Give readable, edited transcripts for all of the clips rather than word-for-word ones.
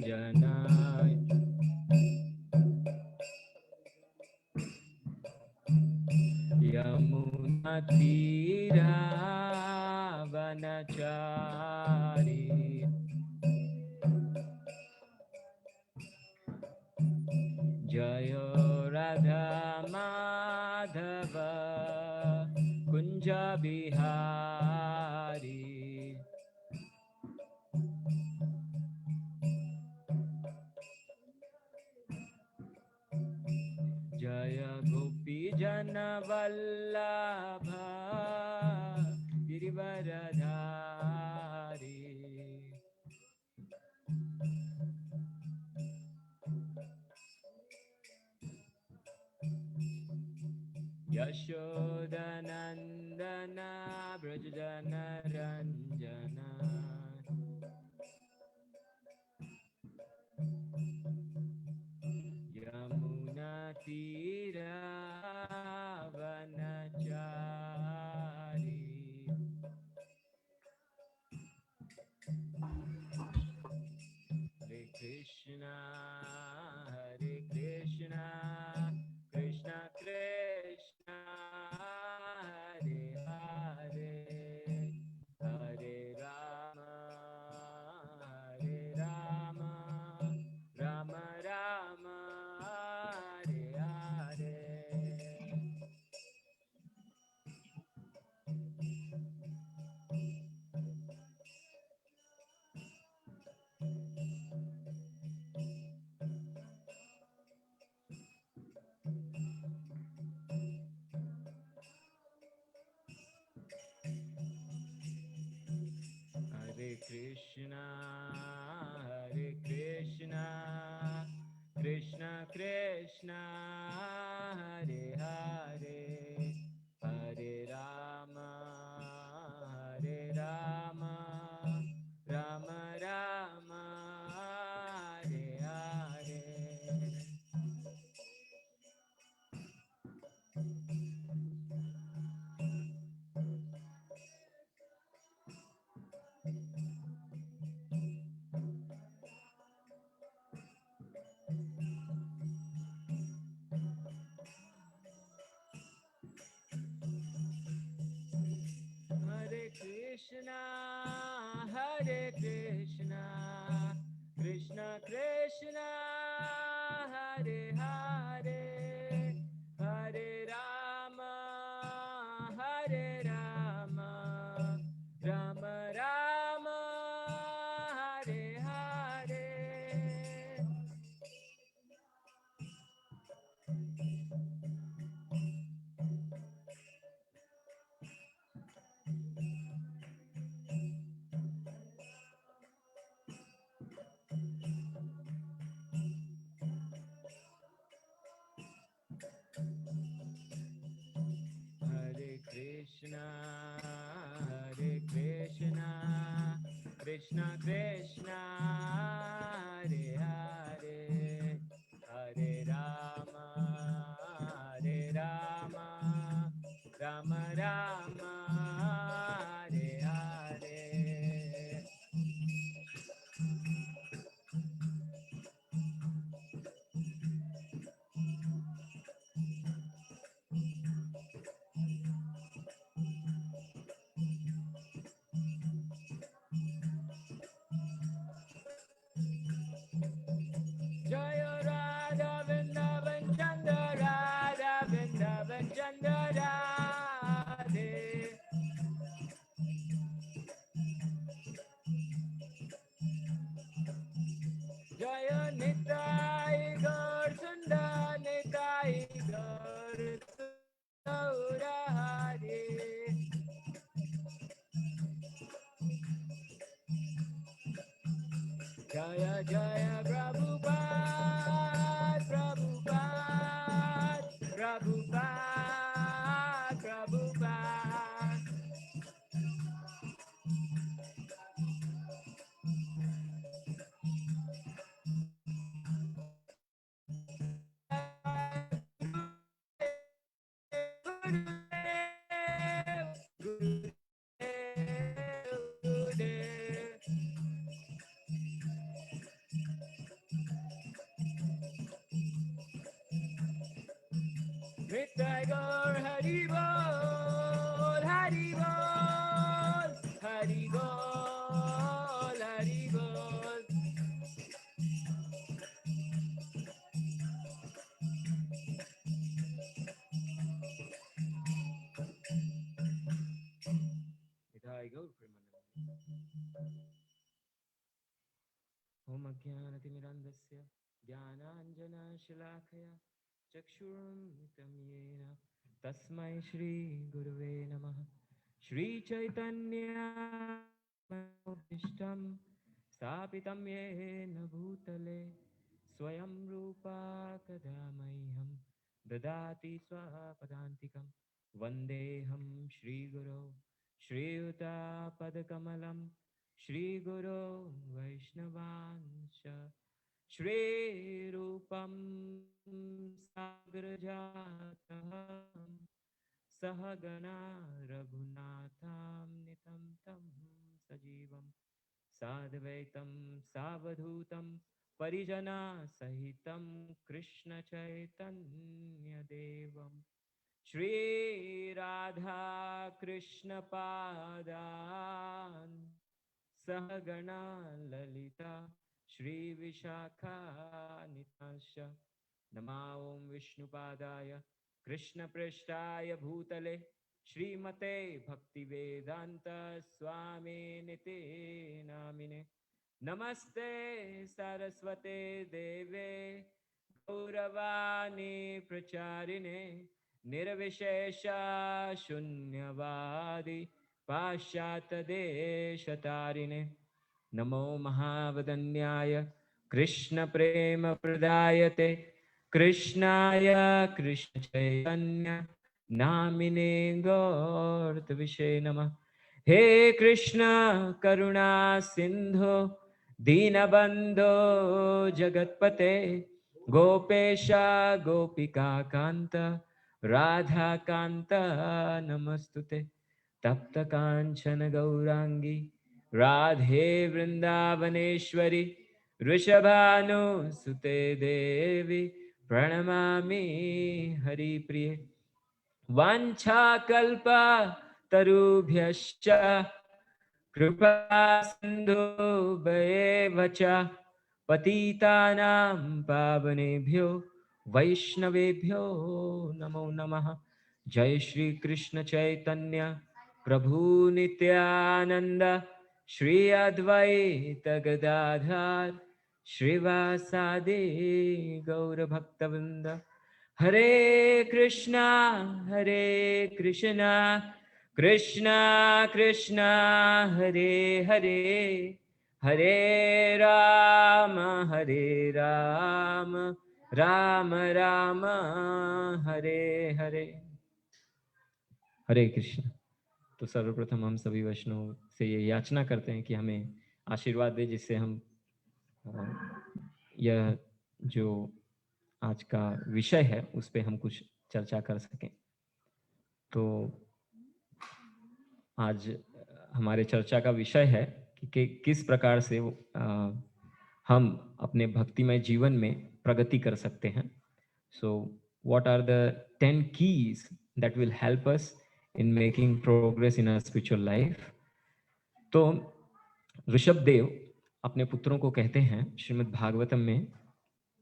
Janaay Yamuna Tira Vanachari Jayo Radha Madhava Kunja Bihari Jaya Gopi Jana Vallabha Girivaradhari Yashodanandana Brajana Ranjana Yamuna Tira Vanachari Hare Krishna Hare Krishna Krishna Krishna Hare Hare Hare Rama Hare Rama Rama Rama Hare Hare Hare Krishna, Hare Krishna, Krishna Krishna, Hare Hare, Hare Rama, Hare Rama, Rama Rama, Hare Hare. Hare Krishna, Hare Krishna, Krishna Krishna, Hare Hare, Hare Rama, Hare Rama, Rama Rama, Hare Hare. Hare Krishna, Hare Krishna, Krishna Krishna, Hare Hare, Hare Rama, Hare Rama, Rama Rama, Hare Hare. Jaya Radha Vrindavan Chandra Radha Vrindavan Chandra Radhe Jaya Nitai Gaur Sundar Nitai Gaur Gaura Hare Jaya Jaya Prabhupada Prabhupada Prabhupada Prabhupada Nitai Gaur Hari Bol, Hari Bol, Hari Bol, Hari Bol. Nitai Gaur Premanand. Om Ajnanatimirandasya Jnananjanashilakaya Chakshurumritam Yena Tasmai Shri Gurave Namaha. Shri Chaitanya Manobishtam Stapitam Yena Bhutale Swayam Rupa Kadamaiham Dadati Swapadantikam Vandeham Shri Guru Shri Yuta Padakamalam Shri Guru Vaishnavancha Shri Rupam Sagrajataham Sahagana Raghunatham Nitam Tam Sajivam Sadvaitam Savadhutam Parijana Sahitam Krishna Chaitanya Devam Shri Radha Krishna Padan Sahagana Lalita Shri Vishakha Nitasha Nama Om Vishnupadaya Krishna Prishtaya Bhutale Shri Mate Bhakti Vedanta Swami Niti Namine Namaste Saraswate Deve Gauravani Pracharine Nirvishesha Shunyavadi Pashyata Deshatarine Namo Mahavadanyaya Krishna Prema Pradayate Krishnaya Krishna Chaitanya Namine Gaurta Vishe Namah. He Krishna Karuna Sindhu Dinabandho Jagatpate Gopesha Gopika Kanta Radha Kanta Namastute Tapta Kanchana Gaurangi Radhe Vrindavaneshwari Rishabhanu Sute Devi Pranamami Hari Priye Vancha Kalpa Tarubhyascha Kripa Sindhu Bhayevacha Patitanam Pavanebhyo Vaishnavebhyo Namo Namaha. Jai Shri Krishna Chaitanya Prabhu Nityananda Shri Advaita Gadadhar Shrivasadi Gaura Bhaktavinda. Hare Krishna Krishna Krishna Hare Hare Hare Rama Rama Rama Hare Hare. हरे कृष्ण। तो सर्वप्रथम हम सभी वैष्णव से ये याचना करते हैं कि हमें आशीर्वाद दे, जिससे हम यह जो आज का विषय है उस पे हम कुछ चर्चा कर सकें। तो आज हमारे चर्चा का विषय है कि किस प्रकार से हम अपने भक्तिमय जीवन में प्रगति कर सकते हैं। So what are the 10 keys that will help us in making progress in our spiritual life। तो ऋषभ देव अपने पुत्रों को कहते हैं, श्रीमद् भागवतम में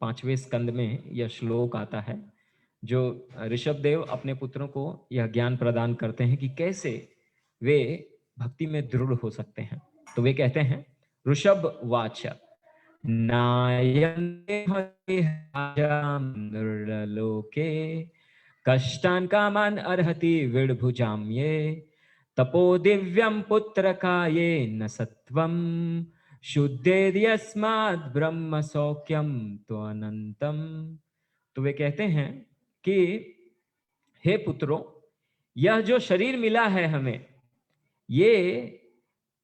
5वें स्कंद में यह श्लोक आता है, जो ऋषभ देव अपने पुत्रों को यह ज्ञान प्रदान करते हैं कि कैसे वे भक्ति में दृढ़ हो सकते हैं। तो वे कहते हैं, ऋषभ वाच लोके कष्टान कामान अर्हति विड़भुजाम ये तपो दिव्यम पुत्र काये न सत्वम शुद्धेद्यस्माद् ब्रह्म सौख्यम तो अनंतम। तो वे कहते हैं कि हे पुत्रों, यह जो शरीर मिला है हमें, ये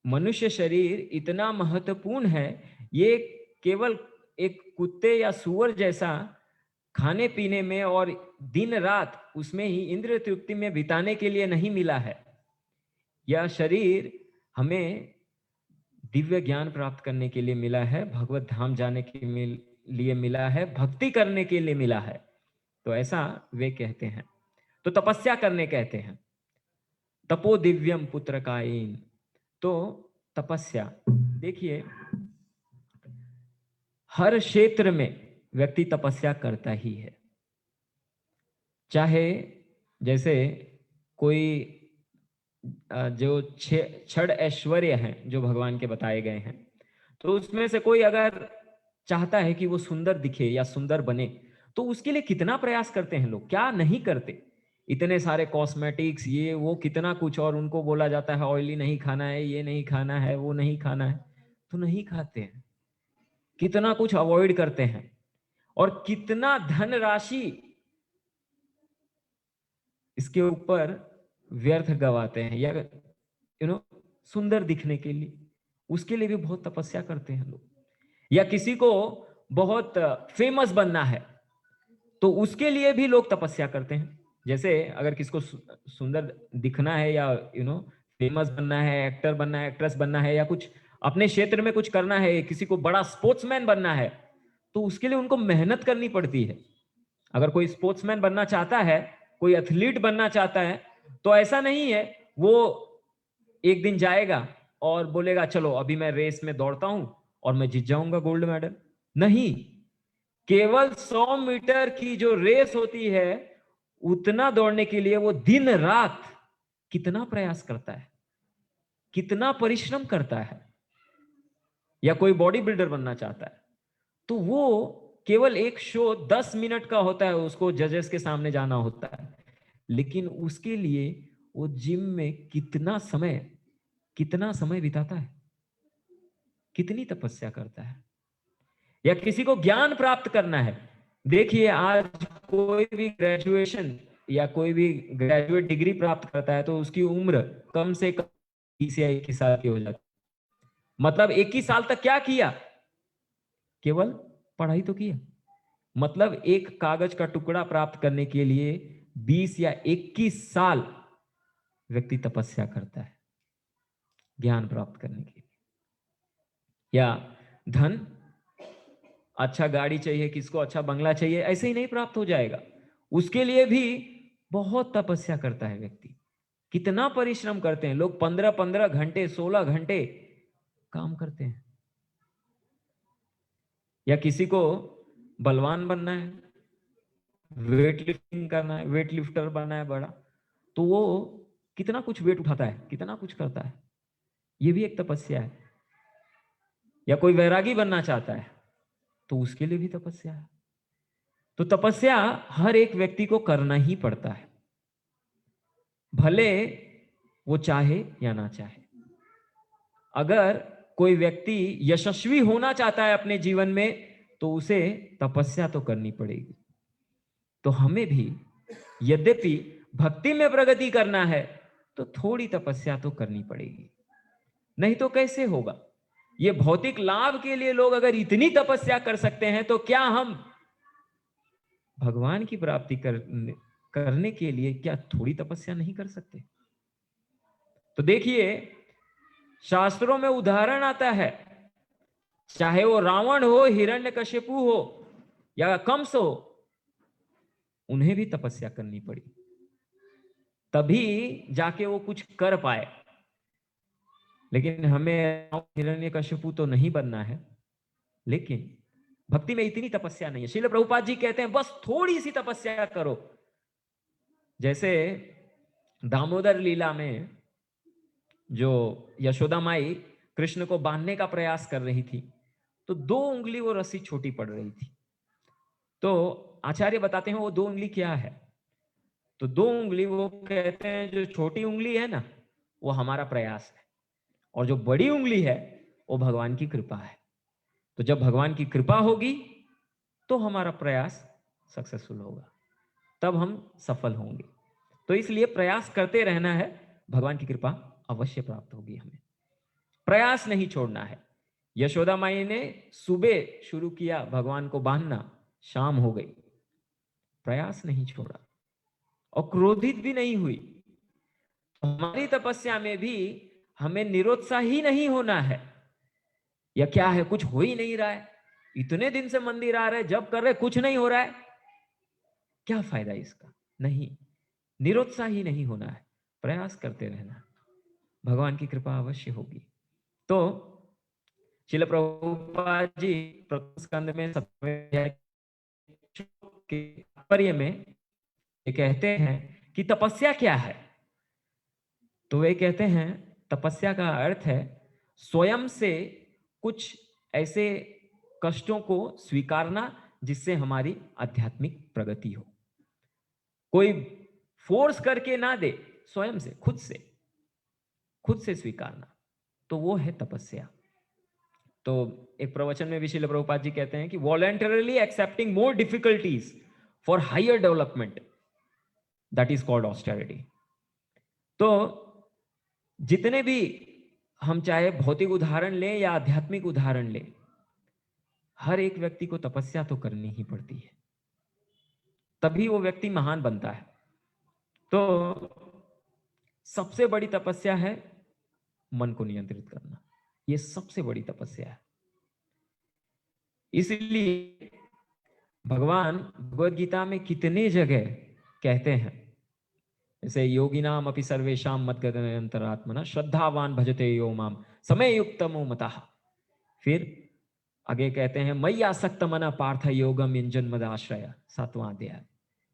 मनुष्य शरीर इतना महत्वपूर्ण है, ये केवल एक कुत्ते या सूअर जैसा खाने पीने में और दिन रात उसमें ही इंद्रिय तृप्ति में बिताने के लिए नहीं मिला है। यह शरीर हमें दिव्य ज्ञान प्राप्त करने के लिए मिला है, भगवत धाम जाने के लिए मिला है, भक्ति करने के लिए मिला है। तो ऐसा वे कहते हैं। तो तपस्या करने कहते हैं। तपो दिव्यम पुत्र कायेन। तो तपस्या, देखिए हर क्षेत्र में व्यक्ति तपस्या करता ही है। चाहे जैसे कोई जो छड़ ऐश्वर्य हैं जो भगवान के बताए गए हैं, तो उसमें से कोई अगर चाहता है कि वो सुंदर दिखे या सुंदर बने, तो उसके लिए कितना प्रयास करते हैं लोग, क्या नहीं करते। इतने सारे कॉस्मेटिक्स, ये वो कितना कुछ, और उनको बोला जाता है ऑयली नहीं खाना है, ये नहीं खाना है, वो नहीं खाना है, तो नहीं खाते हैं। कितना कुछ अवॉइड करते हैं और कितना धनराशि इसके ऊपर व्यर्थ गवाते हैं, या सुंदर दिखने के लिए, उसके लिए भी बहुत तपस्या करते हैं लोग। या किसी को बहुत फेमस बनना है, तो उसके लिए भी लोग तपस्या करते हैं। जैसे अगर किसको सुंदर दिखना है, या फेमस बनना है, एक्टर बनना है, एक्ट्रेस बनना है, या कुछ अपने क्षेत्र में कुछ करना है, किसी को बड़ा स्पोर्ट्समैन बनना है, तो उसके लिए उनको मेहनत करनी पड़ती है। अगर कोई स्पोर्ट्समैन बनना चाहता है, कोई एथलीट बनना चाहता है, तो ऐसा नहीं है वो एक दिन जाएगा और बोलेगा चलो अभी मैं रेस में दौड़ता हूं और मैं जीत जाऊंगा गोल्ड मेडल। नहीं, केवल 100 मीटर की जो रेस होती है, उतना दौड़ने के लिए वो दिन रात कितना प्रयास करता है, कितना परिश्रम करता है। या कोई बॉडी बिल्डर बनना चाहता है, तो वो केवल एक शो 10 मिनट का होता है, उसको जजेस के सामने जाना होता है, लेकिन उसके लिए वो जिम में कितना समय बिताता है, कितनी तपस्या करता है। या किसी को ज्ञान प्राप्त करना है, देखिए आज कोई भी ग्रेजुएशन या कोई भी ग्रेजुएट डिग्री प्राप्त करता है, तो उसकी उम्र कम से कम 20 या 21 साल की हो जाती है। मतलब 21 साल तक क्या किया, केवल पढ़ाई तो किया। मतलब एक कागज का टुकड़ा प्राप्त करने के लिए 20 या 21 साल व्यक्ति तपस्या करता है ज्ञान प्राप्त करने के लिए। या धन, अच्छा गाड़ी चाहिए, किसको अच्छा बंगला चाहिए, ऐसे ही नहीं प्राप्त हो जाएगा, उसके लिए भी बहुत तपस्या करता है व्यक्ति। कितना परिश्रम करते हैं लोग, 15-15 घंटे, 16 घंटे काम करते हैं। या किसी को बलवान बनना है, वेट लिफ्टिंग करना है, वेट लिफ्टर बनना है बड़ा, तो वो कितना कुछ वेट उठाता है, कितना कुछ करता है, ये भी एक तपस्या है। या कोई वैरागी बनना चाहता है, तो उसके लिए भी तपस्या है। तो तपस्या हर एक व्यक्ति को करना ही पड़ता है, भले वो चाहे या ना चाहे। अगर कोई व्यक्ति यशस्वी होना चाहता है अपने जीवन में, तो उसे तपस्या तो करनी पड़ेगी। तो हमें भी यद्यपि भक्ति में प्रगति करना है, तो थोड़ी तपस्या तो करनी पड़ेगी, नहीं तो कैसे होगा। ये भौतिक लाभ के लिए लोग अगर इतनी तपस्या कर सकते हैं, तो क्या हम भगवान की प्राप्ति करने के लिए क्या थोड़ी तपस्या नहीं कर सकते। तो देखिए शास्त्रों में उदाहरण आता है, चाहे वो रावण हो, हिरण्यकशिपु हो, या कंस हो, उन्हें भी तपस्या करनी पड़ी, तभी जाके वो कुछ कर पाए। लेकिन हमें हिरण्यकशिपु तो नहीं बनना है, लेकिन भक्ति में इतनी तपस्या नहीं है। श्रील प्रभुपाद जी कहते हैं बस थोड़ी सी तपस्या करो। जैसे दामोदर लीला में जो यशोदा माई कृष्ण को बांधने का प्रयास कर रही थी, तो 2 उंगली वो रस्सी छोटी पड़ रही थी। तो आचार्य बताते हैं वो 2 उंगली क्या है। तो 2 उंगली वो कहते हैं जो छोटी उंगली है ना, वो हमारा प्रयास है, और जो बड़ी उंगली है वो भगवान की कृपा है। तो जब भगवान की कृपा होगी तो हमारा प्रयास सक्सेसफुल होगा, तब हम सफल होंगे। तो इसलिए प्रयास करते रहना है, भगवान की कृपा अवश्य प्राप्त होगी हमें। प्रयास नहीं छोड़ना है। यशोदा माई ने सुबह शुरू किया भगवान को बांधना, शाम हो गई, प्रयास नहीं छोड़ा और क्रोधित भी नहीं हुई। हमारी तपस्या में भी हमें निरुत्साही नहीं होना है। या क्या है, कुछ हो ही नहीं रहा है, इतने दिन से मंदिर आ रहे, जब कर रहे कुछ नहीं हो रहा है, क्या फायदा इसका। नहीं, निरुत्साही नहीं होना है, प्रयास करते रहना, भगवान की कृपा अवश्य होगी। तो श्रील प्रभुपाद जी प्रथम स्कंद में 7वें अध्याय के तात्पर्य में ये कहते हैं कि तपस्या क्या है। तो वे कहते हैं तपस्या का अर्थ है स्वयं से कुछ ऐसे कष्टों को स्वीकारना जिससे हमारी आध्यात्मिक प्रगति हो। कोई फोर्स करके ना दे, स्वयं से, खुद से स्वीकारना, तो वो है तपस्या। तो एक प्रवचन में भी श्रील प्रभुपाद जी कहते हैं कि voluntarily accepting more difficulties for higher development, that is called austerity. तो जितने भी हम चाहे भौतिक उदाहरण लें या आध्यात्मिक उदाहरण लें, हर एक व्यक्ति को तपस्या तो करनी ही पड़ती है, तभी वो व्यक्ति महान बनता है। तो सबसे बड़ी तपस्या है मन को नियंत्रित करना, ये सबसे बड़ी तपस्या है। इसलिए भगवान भगवद गीता में कितने जगह कहते हैं, जैसे योगिनाम अपि सर्वेषाम मद्गते अंतरात्मना श्रद्धावान भजते यो माम समय युक्तमो मतः। फिर आगे कहते हैं मयि आसक्त मना पार्थ योगम युञ्जन मदाश्रय, 7वां अध्याय।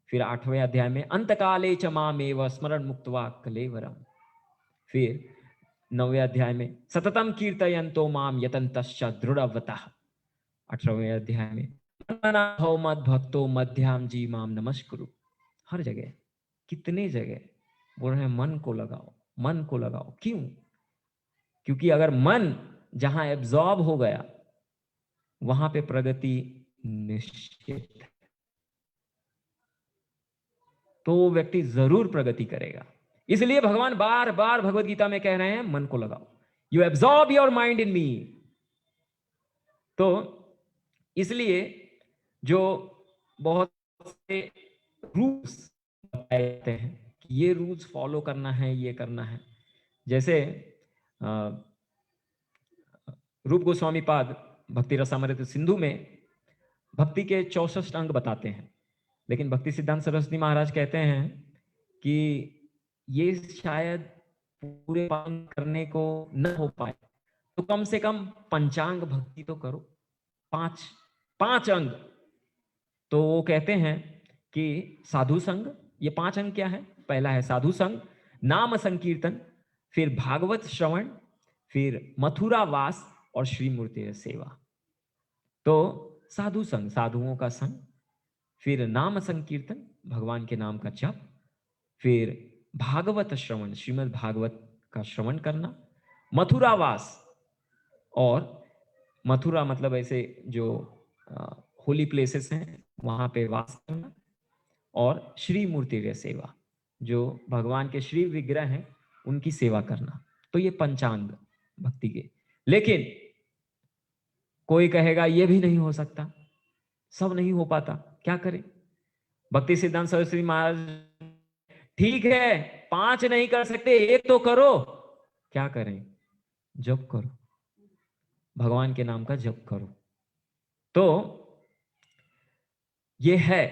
फिर 8वें अध्याय में अंतकाले च मामेव स्मरण मुक्त्वा कलेवरम। फिर 9वें अध्याय में सततम कीर्तयन्तो माम यतन्तश्च दृढ़व्रतः। 18वें अध्याय में भव मद भक्तो मध्याम जी माम नमस्कुरु। हर जगह, कितने जगह बोल रहे हैं मन को लगाओ, मन को लगाओ। क्यों? क्योंकि अगर मन जहां एब्जॉर्ब हो गया वहां पे प्रगति निश्चित है, तो वो व्यक्ति जरूर प्रगति करेगा। इसलिए भगवान बार बार भगवत गीता में कह रहे हैं मन को लगाओ, you absorb your mind in me. तो इसलिए जो बहुत से रूल्स बताए जाते हैं कि ये रूल्स फॉलो करना है, ये करना है, जैसे रूप गोस्वामी पाद भक्ति रसामृत सिंधु में भक्ति के 64 अंग बताते हैं, लेकिन भक्ति सिद्धांत सरस्वती महाराज कहते हैं कि ये शायद पूरे पालन करने को न हो पाए, तो कम से कम पंचांग भक्ति तो करो, पांच अंग। तो वो कहते हैं कि साधु संग, ये 5 अंग क्या है? पहला है साधु संग, नाम संकीर्तन, फिर भागवत श्रवण, फिर मथुरा वास और श्रीमूर्ति सेवा। तो साधु संग, साधुओं का संग, फिर नाम संकीर्तन, भगवान के नाम का जप, फिर भागवत श्रवण, श्रीमद् भागवत का श्रवण करना, मथुरा वास, और मथुरा मतलब ऐसे जो होली प्लेसेस हैं वहां पे वास करना, और श्री मूर्ति सेवा, जो भगवान के श्री विग्रह हैं उनकी सेवा करना। तो ये पंचांग भक्ति के। लेकिन कोई कहेगा ये भी नहीं हो सकता, सब नहीं हो पाता, क्या करें? भक्ति सिद्धांत सरस्वती महाराज ठीक है 5 नहीं कर सकते, 1 तो करो। क्या करें? जप करो, भगवान के नाम का जप करो। तो ये है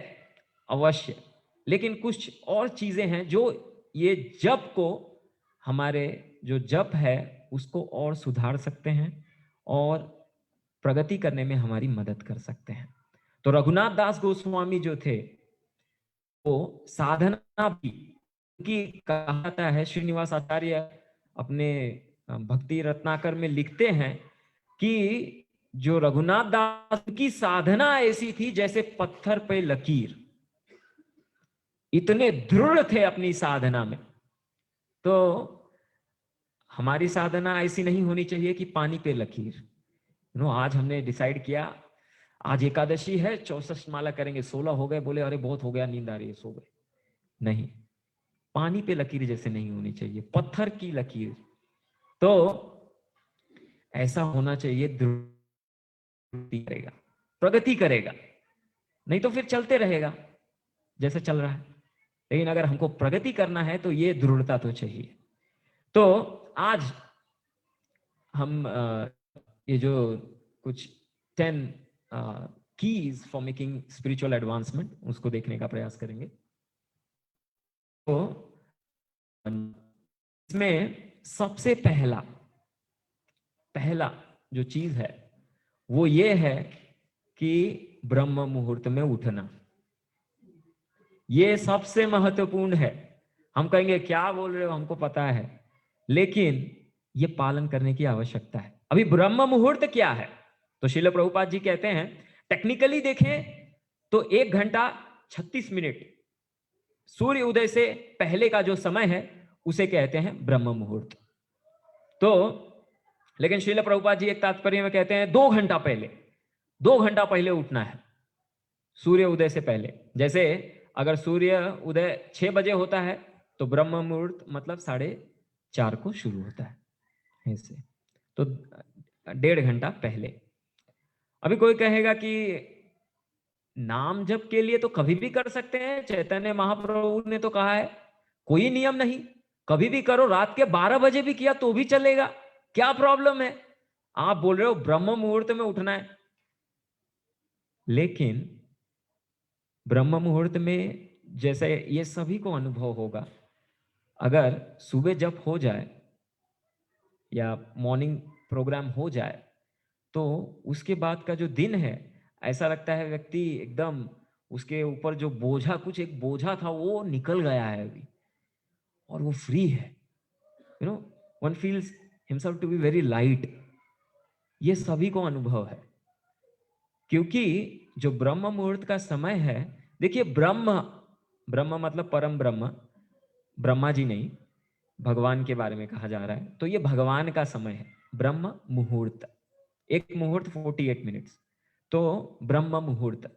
अवश्य, लेकिन कुछ और चीजें हैं जो ये जप को, हमारे जो जप है उसको और सुधार सकते हैं और प्रगति करने में हमारी मदद कर सकते हैं। तो रघुनाथ दास गोस्वामी जो थे वो साधना भी की कहा जाता है, श्रीनिवास आचार्य अपने भक्ति रत्नाकर में लिखते हैं कि जो रघुनाथ दास की साधना ऐसी थी जैसे पत्थर पे लकीर, इतने दृढ़ थे अपनी साधना में। तो हमारी साधना ऐसी नहीं होनी चाहिए कि पानी पे लकीर। आज हमने डिसाइड किया आज एकादशी है, 64 माला करेंगे, 16 हो गए, बोले अरे बहुत हो गया, नींद आ रही है, सो गए। नहीं, पानी पे लकीर जैसे नहीं होनी चाहिए, पत्थर की लकीर। तो ऐसा होना चाहिए, करेगा, प्रगति करेगा, नहीं तो फिर चलते रहेगा जैसे चल रहा है। लेकिन अगर हमको प्रगति करना है तो ये दृढ़ता तो चाहिए। तो आज हम ये जो कुछ 10 keys for making spiritual advancement उसको देखने का प्रयास करेंगे। इसमें सबसे पहला जो चीज है वो ये है कि ब्रह्म मुहूर्त में उठना। ये सबसे महत्वपूर्ण है। हम कहेंगे क्या बोल रहे हो, हमको पता है, लेकिन ये पालन करने की आवश्यकता है। अभी ब्रह्म मुहूर्त क्या है? तो श्रील प्रभुपाद जी कहते हैं, टेक्निकली देखें तो 1 घंटा 36 मिनट सूर्य उदय से पहले का जो समय है उसे कहते हैं ब्रह्म मुहूर्त। तो लेकिन श्रील प्रभुपाद जी एक तात्पर्य में कहते हैं 2 घंटा पहले, 2 घंटा पहले उठना है सूर्य उदय से पहले। जैसे अगर सूर्य उदय 6 बजे होता है तो ब्रह्म मुहूर्त मतलब 4:30 को शुरू होता है ऐसे, तो 1.5 घंटा पहले। अभी कोई कहेगा कि नाम जप के लिए तो कभी भी कर सकते हैं, चैतन्य महाप्रभु ने तो कहा है कोई नियम नहीं, कभी भी करो, रात के 12 बजे भी किया तो भी चलेगा, क्या प्रॉब्लम है? आप बोल रहे हो ब्रह्म मुहूर्त में उठना है, लेकिन ब्रह्म मुहूर्त में जैसे ये सभी को अनुभव होगा, अगर सुबह जप हो जाए या मॉर्निंग प्रोग्राम हो जाए तो उसके बाद का जो दिन है ऐसा लगता है व्यक्ति एकदम, उसके ऊपर जो बोझा, कुछ एक बोझा था वो निकल गया है अभी और वो फ्री है। You know, one feels himself to be very light. ये सभी को अनुभव है, क्योंकि जो ब्रह्म मुहूर्त का समय है, देखिए ब्रह्म, ब्रह्म मतलब परम ब्रह्म, ब्रह्मा जी नहीं, भगवान के बारे में कहा जा रहा है, तो ये भगवान का समय है ब्रह्म मुहूर्त। एक मुहूर्त 48 मिनट्स, तो ब्रह्म मुहूर्त,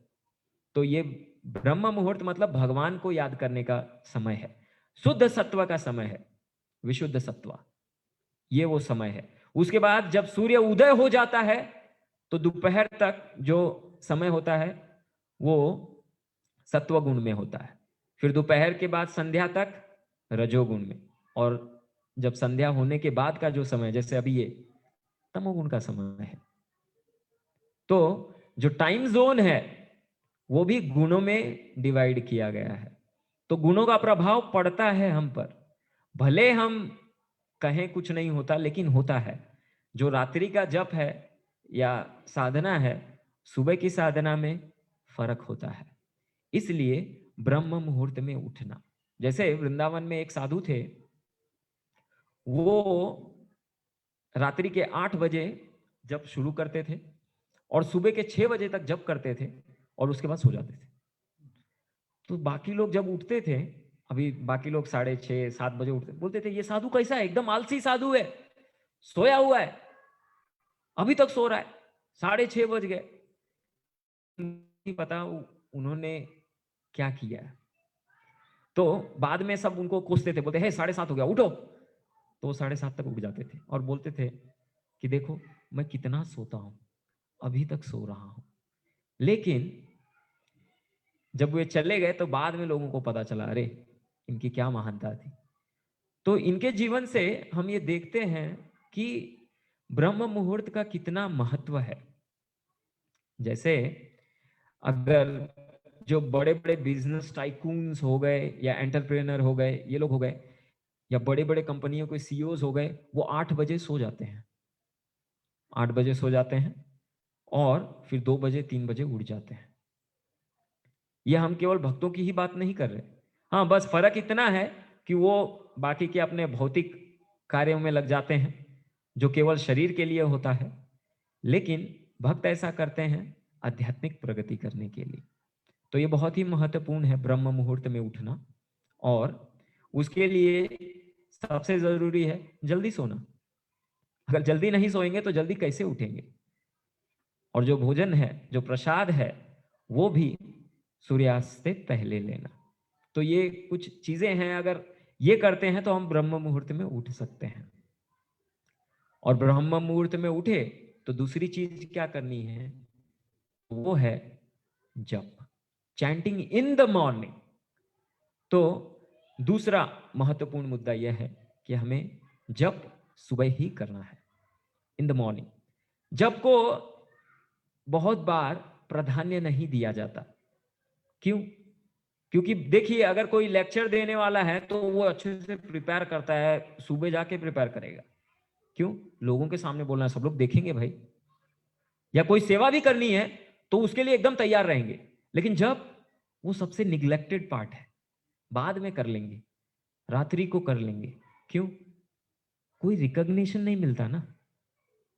तो ये ब्रह्म मुहूर्त मतलब भगवान को याद करने का समय है, शुद्ध सत्व का समय है, विशुद्ध सत्व, ये वो समय है। उसके बाद जब सूर्य उदय हो जाता है तो दोपहर तक जो समय होता है वो सत्व गुण में होता है, फिर दोपहर के बाद संध्या तक रजोगुण में, और जब संध्या होने के बाद का जो समय जैसे अभी ये तमोगुण का समय है। तो जो टाइम जोन है वो भी गुणों में डिवाइड किया गया है, तो गुणों का प्रभाव पड़ता है हम पर, भले हम कहें कुछ नहीं होता लेकिन होता है। जो रात्रि का जप है या साधना है, सुबह की साधना में फर्क होता है, इसलिए ब्रह्म मुहूर्त में उठना। जैसे वृंदावन में एक साधु थे, वो रात्रि के 8 बजे जप शुरू करते थे और सुबह के 6 बजे तक जप करते थे और उसके बाद सो जाते थे। तो बाकी लोग जब उठते थे, अभी बाकी लोग 6:30-7 बजे उठते, बोलते थे ये साधु कैसा है, एकदम आलसी साधु है, सोया हुआ है, अभी तक सो रहा है, 6:30 बज गए। नहीं पता उन्होंने क्या किया है। तो बाद में सब उनको कोसते थे, बोलते हे 7:30 हो गया उठो, तो वो 7:30 तक उठ जाते थे और बोलते थे कि देखो मैं कितना सोता हूं, अभी तक सो रहा हूं। लेकिन जब वे चले गए तो बाद में लोगों को पता चला, अरे इनकी क्या महानता थी। तो इनके जीवन से हम ये देखते हैं कि ब्रह्म मुहूर्त का कितना महत्व है। जैसे अगर जो बड़े बड़े बिजनेस टाइकून्स हो गए या एंटरप्रेनर हो गए, ये लोग हो गए, या बड़े बड़े कंपनियों के सीईओज हो गए, वो 8 बजे सो जाते हैं, 8 बजे सो जाते हैं और फिर 2 बजे 3 बजे उठ जाते हैं। ये हम केवल भक्तों की ही बात नहीं कर रहे। हाँ, बस फर्क इतना है कि वो बाकी के अपने भौतिक कार्यों में लग जाते हैं जो केवल शरीर के लिए होता है, लेकिन भक्त ऐसा करते हैं आध्यात्मिक प्रगति करने के लिए। तो ये बहुत ही महत्वपूर्ण है ब्रह्म मुहूर्त में उठना, और उसके लिए सबसे जरूरी है जल्दी सोना। अगर जल्दी नहीं सोएंगे तो जल्दी कैसे उठेंगे? और जो भोजन है, जो प्रसाद है, वो भी सूर्यास्त से पहले लेना। तो ये कुछ चीजें हैं, अगर ये करते हैं तो हम ब्रह्म मुहूर्त में उठ सकते हैं। और ब्रह्म मुहूर्त में उठे तो दूसरी चीज क्या करनी है, वो है जप, चैंटिंग इन द मॉर्निंग। तो दूसरा महत्वपूर्ण मुद्दा यह है कि हमें जप सुबह ही करना है, इन द मॉर्निंग। जप को बहुत बार प्राधान्य नहीं दिया जाता, क्यों? क्योंकि देखिए अगर कोई लेक्चर देने वाला है तो वो अच्छे से प्रिपेयर करता है, सुबह जाके प्रिपेयर करेगा। क्यों? लोगों के सामने बोलना है, सब लोग देखेंगे भाई। या कोई सेवा भी करनी है तो उसके लिए एकदम तैयार रहेंगे। लेकिन जब वो सबसे निग्लेक्टेड पार्ट है, बाद में कर लेंगे, रात्रि को कर लेंगे, क्यों? कोई रिकॉग्निशन नहीं मिलता ना।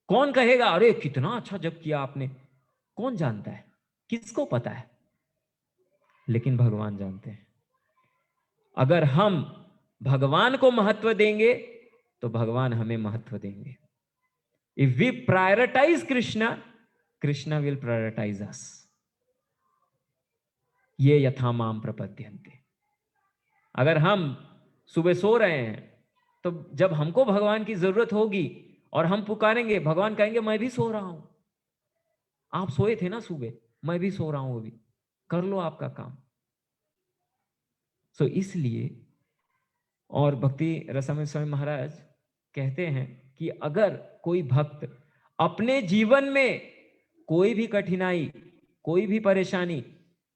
कौन कहेगा अरे कितना अच्छा जप किया आपने? कौन जानता है? किसको पता है? लेकिन भगवान जानते हैं। अगर हम भगवान को महत्व देंगे तो भगवान हमें महत्व देंगे। If we prioritise Krishna, Krishna will prioritise us. ये यथा माम प्रपद्यन्ते। अगर हम सुबह सो रहे हैं तो जब हमको भगवान की जरूरत होगी और हम पुकारेंगे, भगवान कहेंगे मैं भी सो रहा हूं। आप सोए थे ना सुबह, मैं भी सो रहा हूं, अभी कर लो आपका काम। सो इसलिए, और भक्ति रसामृत स्वामी महाराज कहते हैं कि अगर कोई भक्त अपने जीवन में कोई भी कठिनाई, कोई भी परेशानी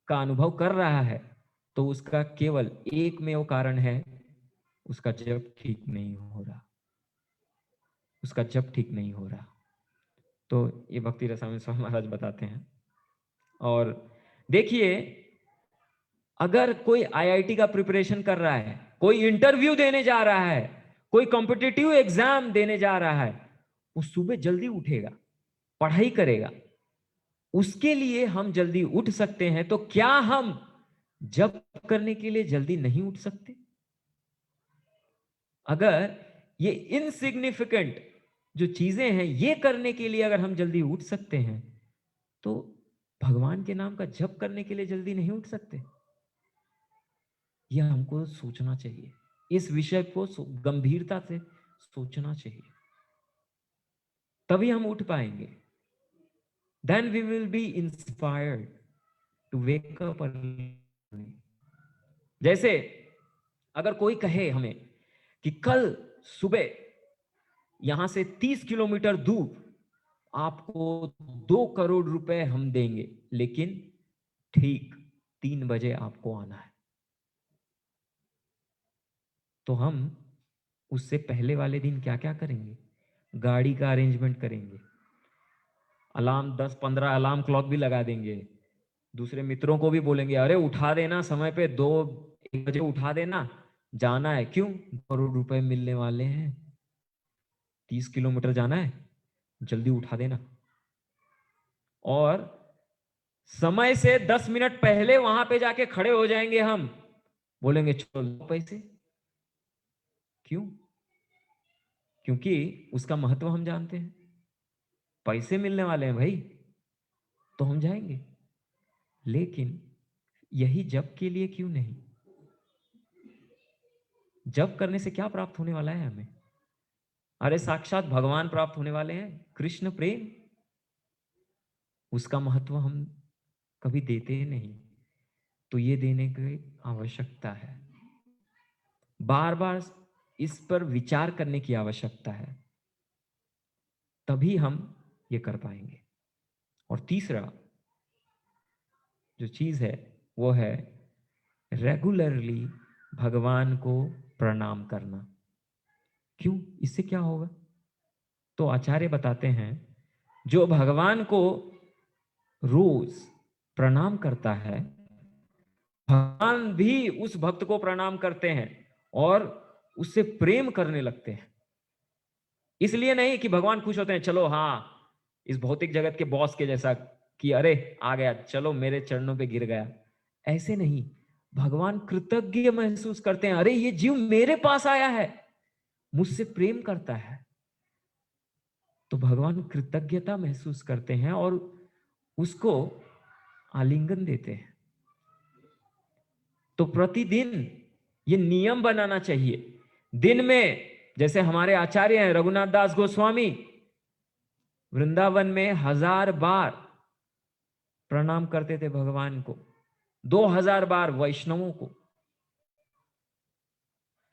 का अनुभव कर रहा है तो उसका केवल एक में वो कारण है, उसका जप ठीक नहीं हो रहा, उसका जप ठीक नहीं हो रहा। तो ये भक्ति रसामृत स्वामी महाराज बताते हैं। और देखिए अगर कोई आईआईटी का प्रिपरेशन कर रहा है, कोई इंटरव्यू देने जा रहा है, कोई कॉम्पिटिटिव एग्जाम देने जा रहा है, वो सुबह जल्दी उठेगा, पढ़ाई करेगा। उसके लिए हम जल्दी उठ सकते हैं, तो क्या हम जप करने के लिए जल्दी नहीं उठ सकते? अगर ये इनसिग्निफिकेंट जो चीजें हैं ये करने के लिए अगर हम जल्दी उठ सकते हैं, तो भगवान के नाम का जप करने के लिए जल्दी नहीं उठ सकते? यह हमको सोचना चाहिए, इस विषय को गंभीरता से सोचना चाहिए, तभी हम उठ पाएंगे। Then we will be inspired to wake up early. जैसे अगर कोई कहे हमें कि कल सुबह यहां से 30 किलोमीटर दूर आपको 2 करोड़ रुपए हम देंगे, लेकिन ठीक 3 बजे आपको आना है, तो हम उससे पहले वाले दिन क्या क्या करेंगे? गाड़ी का अरेंजमेंट करेंगे, अलार्म 10-15 अलार्म क्लॉक भी लगा देंगे, दूसरे मित्रों को भी बोलेंगे अरे उठा देना समय पे, 2-1 बजे उठा देना, जाना है। क्यों? 2 करोड़ रुपए मिलने वाले हैं, 30 किलोमीटर जाना है, जल्दी उठा देना। और समय से 10 मिनट पहले वहां पे जाके खड़े हो जाएंगे हम, बोलेंगे चलो पैसे। क्यों? क्योंकि उसका महत्व हम जानते हैं, पैसे मिलने वाले हैं भाई, तो हम जाएंगे। लेकिन यही जप के लिए क्यों नहीं? जप करने से क्या प्राप्त होने वाला है हमें? अरे साक्षात भगवान प्राप्त होने वाले हैं, कृष्ण प्रेम। उसका महत्व हम कभी देते ही नहीं, तो ये देने की आवश्यकता है, बार बार इस पर विचार करने की आवश्यकता है, तभी हम ये कर पाएंगे। और तीसरा जो चीज है वो है रेगुलरली भगवान को प्रणाम करना। क्यों? इससे क्या होगा? तो आचार्य बताते हैं जो भगवान को रोज प्रणाम करता है, भगवान भी उस भक्त को प्रणाम करते हैं और उससे प्रेम करने लगते हैं। इसलिए नहीं कि भगवान खुश होते हैं, चलो हाँ इस भौतिक जगत के बॉस के जैसा कि अरे आ गया, चलो मेरे चरणों पे गिर गया। ऐसे नहीं, भगवान कृतज्ञ महसूस करते हैं, अरे ये जीव मेरे पास आया है, मुझसे प्रेम करता है। तो भगवान कृतज्ञता महसूस करते हैं और उसको आलिंगन देते हैं। तो प्रतिदिन ये नियम बनाना चाहिए, दिन में जैसे हमारे आचार्य हैं रघुनाथ दास गोस्वामी, वृंदावन में 1000 बार प्रणाम करते थे भगवान को, 2000 बार वैष्णवों को।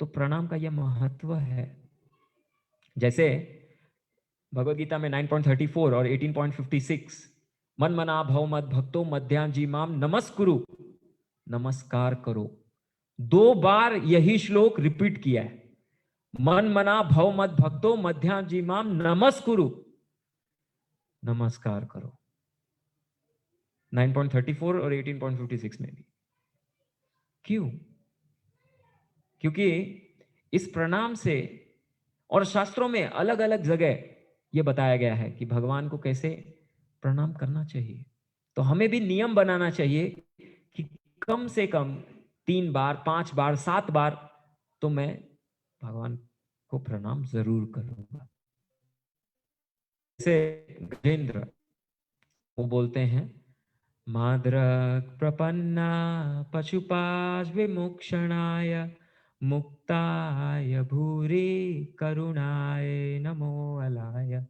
तो प्रणाम का यह महत्व है। जैसे भगवद गीता में 9.34 और 18.56, मन मना भव मद भक्तो मध्यान जी माम नमस्कुरु नमस्कार करो। 2 बार यही श्लोक रिपीट किया है। मन मना भव मत भक्तो मध्याजीमाम नमस्कुरु, नमस्कार करो। 9.34 और 18.56 में भी। क्यों? क्योंकि इस प्रणाम से, और शास्त्रों में अलग अलग जगह यह बताया गया है कि भगवान को कैसे प्रणाम करना चाहिए। तो हमें भी नियम बनाना चाहिए कि कम से कम 3 बार, 5 बार, 7 बार तो मैं भगवान को प्रणाम जरूर करूंगा। जैसे गजेंद्र वो बोलते हैं, माद्रक प्रपन्ना पशुपाश विमुक्षणाय मुक्ताय भूरि करुणाय नमो अलाय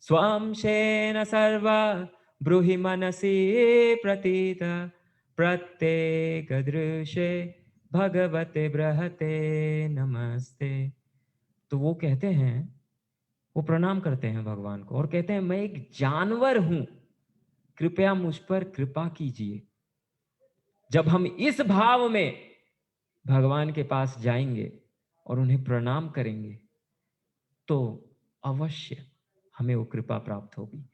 स्वांशेन सर्वा ब्रूहि मनसि प्रतीत प्रत्येक दृश्य भगवते बृहते नमस्ते। तो वो कहते हैं, वो प्रणाम करते हैं भगवान को और कहते हैं, मैं एक जानवर हूं, कृपया मुझ पर कृपा कीजिए। जब हम इस भाव में भगवान के पास जाएंगे और उन्हें प्रणाम करेंगे तो अवश्य हमें वो कृपा प्राप्त होगी।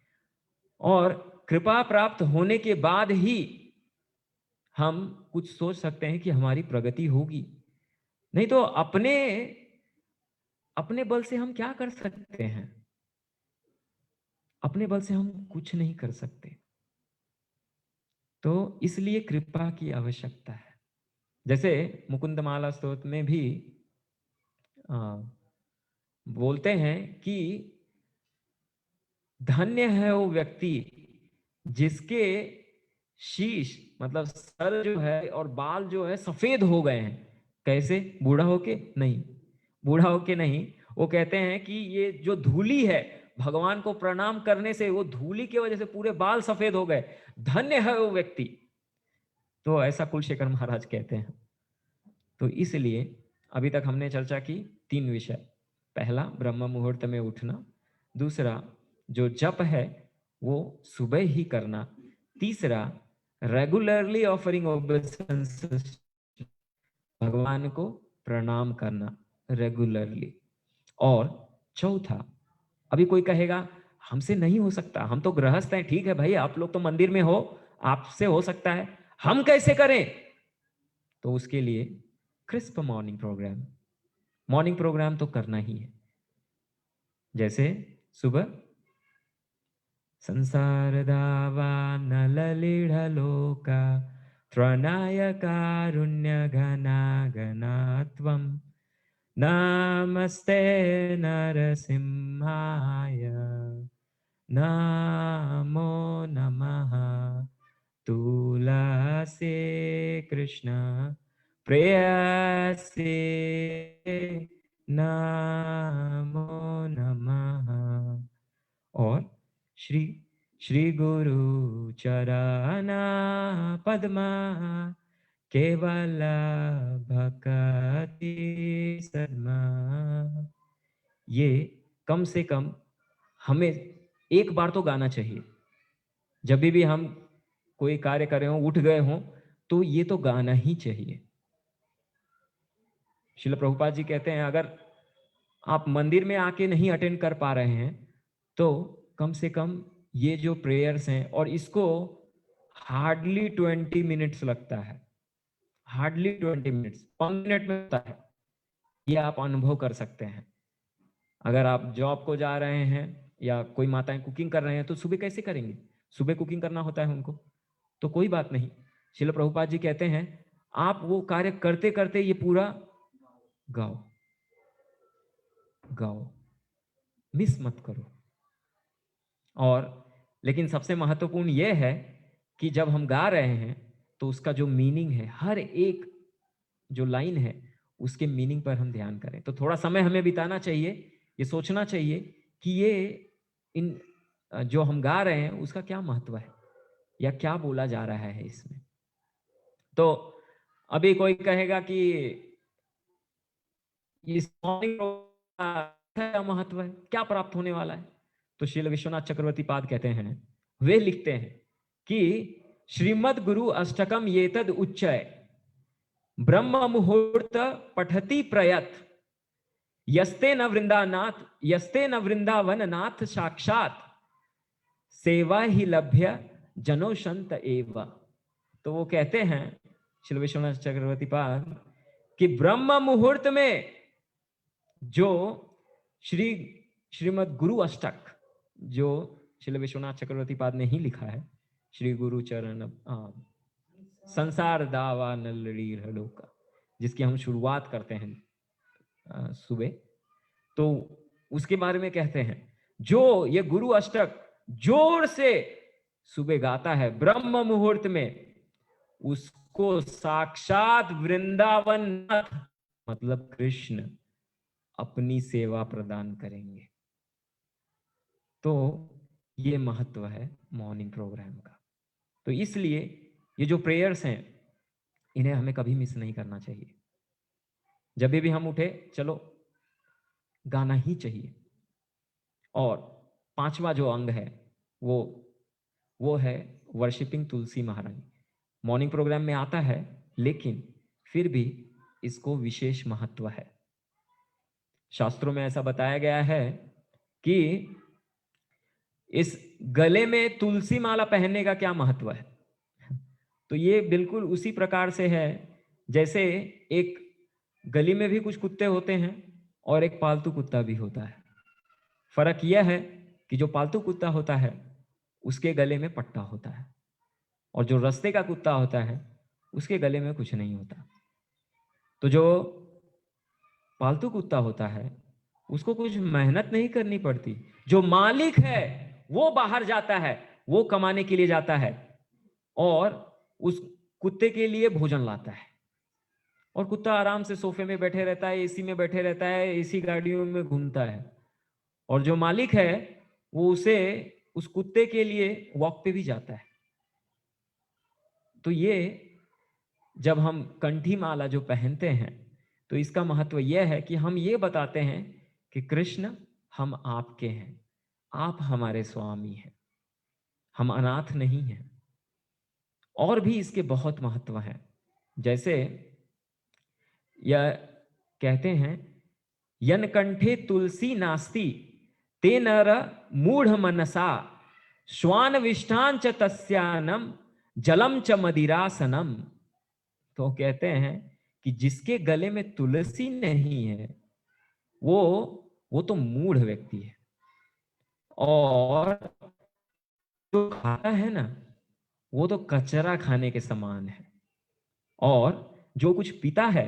और कृपा प्राप्त होने के बाद ही हम कुछ सोच सकते हैं कि हमारी प्रगति होगी। नहीं तो अपने अपने बल से हम क्या कर सकते हैं? अपने बल से हम कुछ नहीं कर सकते। तो इसलिए कृपा की आवश्यकता है। जैसे मुकुंदमाला स्तोत्र में भी बोलते हैं कि धन्य है वो व्यक्ति जिसके शीश मतलब सर जो है और बाल जो है सफेद हो गए हैं। कैसे? बूढ़ा होके नहीं, बूढ़ा होके नहीं। वो कहते हैं कि ये जो धूली है, भगवान को प्रणाम करने से वो धूली की वजह से पूरे बाल सफेद हो गए। धन्य है वो व्यक्ति। तो ऐसा कुलशेखर महाराज कहते हैं। तो इसलिए अभी तक हमने चर्चा की 3 विषय। पहला, ब्रह्म मुहूर्त में उठना। दूसरा, जो जप है वो सुबह ही करना। तीसरा, रेगुलरली ऑफरिंग ओबेसेंसेस, भगवान को प्रणाम करना रेगुलरली। और चौथा, अभी कोई कहेगा हमसे नहीं हो सकता, हम तो गृहस्थ हैं। ठीक है भाई, आप लोग तो मंदिर में हो, आपसे हो सकता है, हम कैसे करें? तो उसके लिए क्रिस्प मॉर्निंग प्रोग्राम तो करना ही है। जैसे सुबह संसार दावा नललीढ़लोका त्रणाय कारुण्य घना घनात्वम नमस्ते नरसिंहाय नमो नमः तुलसी कृष्ण प्रेयसी नमो नमः। और श्री श्री गुरु चरणा पद्मा केवल भक्ति सद्मा। ये कम से कम हमें एक बार तो गाना चाहिए। जब भी हम कोई कार्य कर रहे हो, उठ गए हो, तो ये तो गाना ही चाहिए। श्रील प्रभुपाद जी कहते हैं, अगर आप मंदिर में आके नहीं अटेंड कर पा रहे हैं तो कम से कम ये जो प्रेयर्स हैं, और इसको हार्डली 20 मिनट्स लगता है, हार्डली 20 मिनट्स, 5 मिनट में होता है। ये आप अनुभव कर सकते हैं। अगर आप जॉब को जा रहे हैं या कोई माताएं कुकिंग कर रहे हैं तो सुबह कैसे करेंगे? सुबह कुकिंग करना होता है उनको, तो कोई बात नहीं। श्रील प्रभुपाद जी कहते हैं, आप वो कार्य करते करते ये पूरा गाओ गाओ, मिस मत करो। और लेकिन सबसे महत्वपूर्ण यह है कि जब हम गा रहे हैं तो उसका जो मीनिंग है, हर एक जो लाइन है उसके मीनिंग पर हम ध्यान करें। तो थोड़ा समय हमें बिताना चाहिए, ये सोचना चाहिए कि ये इन जो हम गा रहे हैं उसका क्या महत्व है या क्या बोला जा रहा है इसमें। तो अभी कोई कहेगा कि इस क्या महत्व है, क्या प्राप्त होने वाला है? तो श्रील विश्वनाथ चक्रवर्ती पाद कहते हैं, वे लिखते हैं कि श्रीमद गुरु अष्टकम ये तद उच्चय ब्रह्म मुहूर्त पठति प्रयत, यस्ते न वृंदावन नाथ साक्षात, सेवा ही लभ्य जनो संत एव। तो वो कहते हैं श्री विश्वनाथ चक्रवर्ती पाद कि ब्रह्म मुहूर्त में जो श्रीमद गुरु अष्टक, जो श्री विश्वनाथ चक्रवर्ती पाद ने ही लिखा है, श्री गुरु चरण संसार दावा नलड़ी हड़ो का, जिसकी हम शुरुआत करते हैं सुबह, तो उसके बारे में कहते हैं जो ये गुरु अष्टक जोर से सुबह गाता है ब्रह्म मुहूर्त में, उसको साक्षात वृंदावन मतलब कृष्ण अपनी सेवा प्रदान करेंगे। तो ये महत्व है मॉर्निंग प्रोग्राम का। तो इसलिए ये जो प्रेयर्स हैं इन्हें हमें कभी मिस नहीं करना चाहिए। जब भी हम उठे चलो गाना ही चाहिए। और पांचवा जो अंग है वो है वर्शिपिंग तुलसी महारानी। मॉर्निंग प्रोग्राम में आता है लेकिन फिर भी इसको विशेष महत्व है। शास्त्रों में ऐसा बताया गया है कि इस गले में तुलसी माला पहनने का क्या महत्व है। तो ये बिल्कुल उसी प्रकार से है जैसे एक गली में भी कुछ कुत्ते होते हैं और एक पालतू कुत्ता भी होता है। फर्क यह है कि जो पालतू कुत्ता होता है उसके गले में पट्टा होता है और जो रास्ते का कुत्ता होता है उसके गले में कुछ नहीं होता। तो जो पालतू कुत्ता होता है उसको कुछ मेहनत नहीं करनी पड़ती। जो मालिक है वो बाहर जाता है, वो कमाने के लिए जाता है और उस कुत्ते के लिए भोजन लाता है, और कुत्ता आराम से सोफे में बैठे रहता है, एसी में बैठे रहता है, एसी गाड़ियों में घूमता है। और जो मालिक है वो उसे उस कुत्ते के लिए वॉक पे भी जाता है। तो ये जब हम कंठी माला जो पहनते हैं तो इसका महत्व यह है कि हम ये बताते हैं कि कृष्ण हम आपके हैं, आप हमारे स्वामी हैं, हम अनाथ नहीं हैं। और भी इसके बहुत महत्व हैं। जैसे यह कहते हैं यन कंठे तुलसी नास्ति ते नर मूढ़ मनसा श्वान विष्ठान च तस्यानम जलम च मदिरासनम। तो कहते हैं कि जिसके गले में तुलसी नहीं है वो तो मूढ़ व्यक्ति है, और जो खाता है ना वो तो कचरा खाने के समान है, और जो कुछ पीता है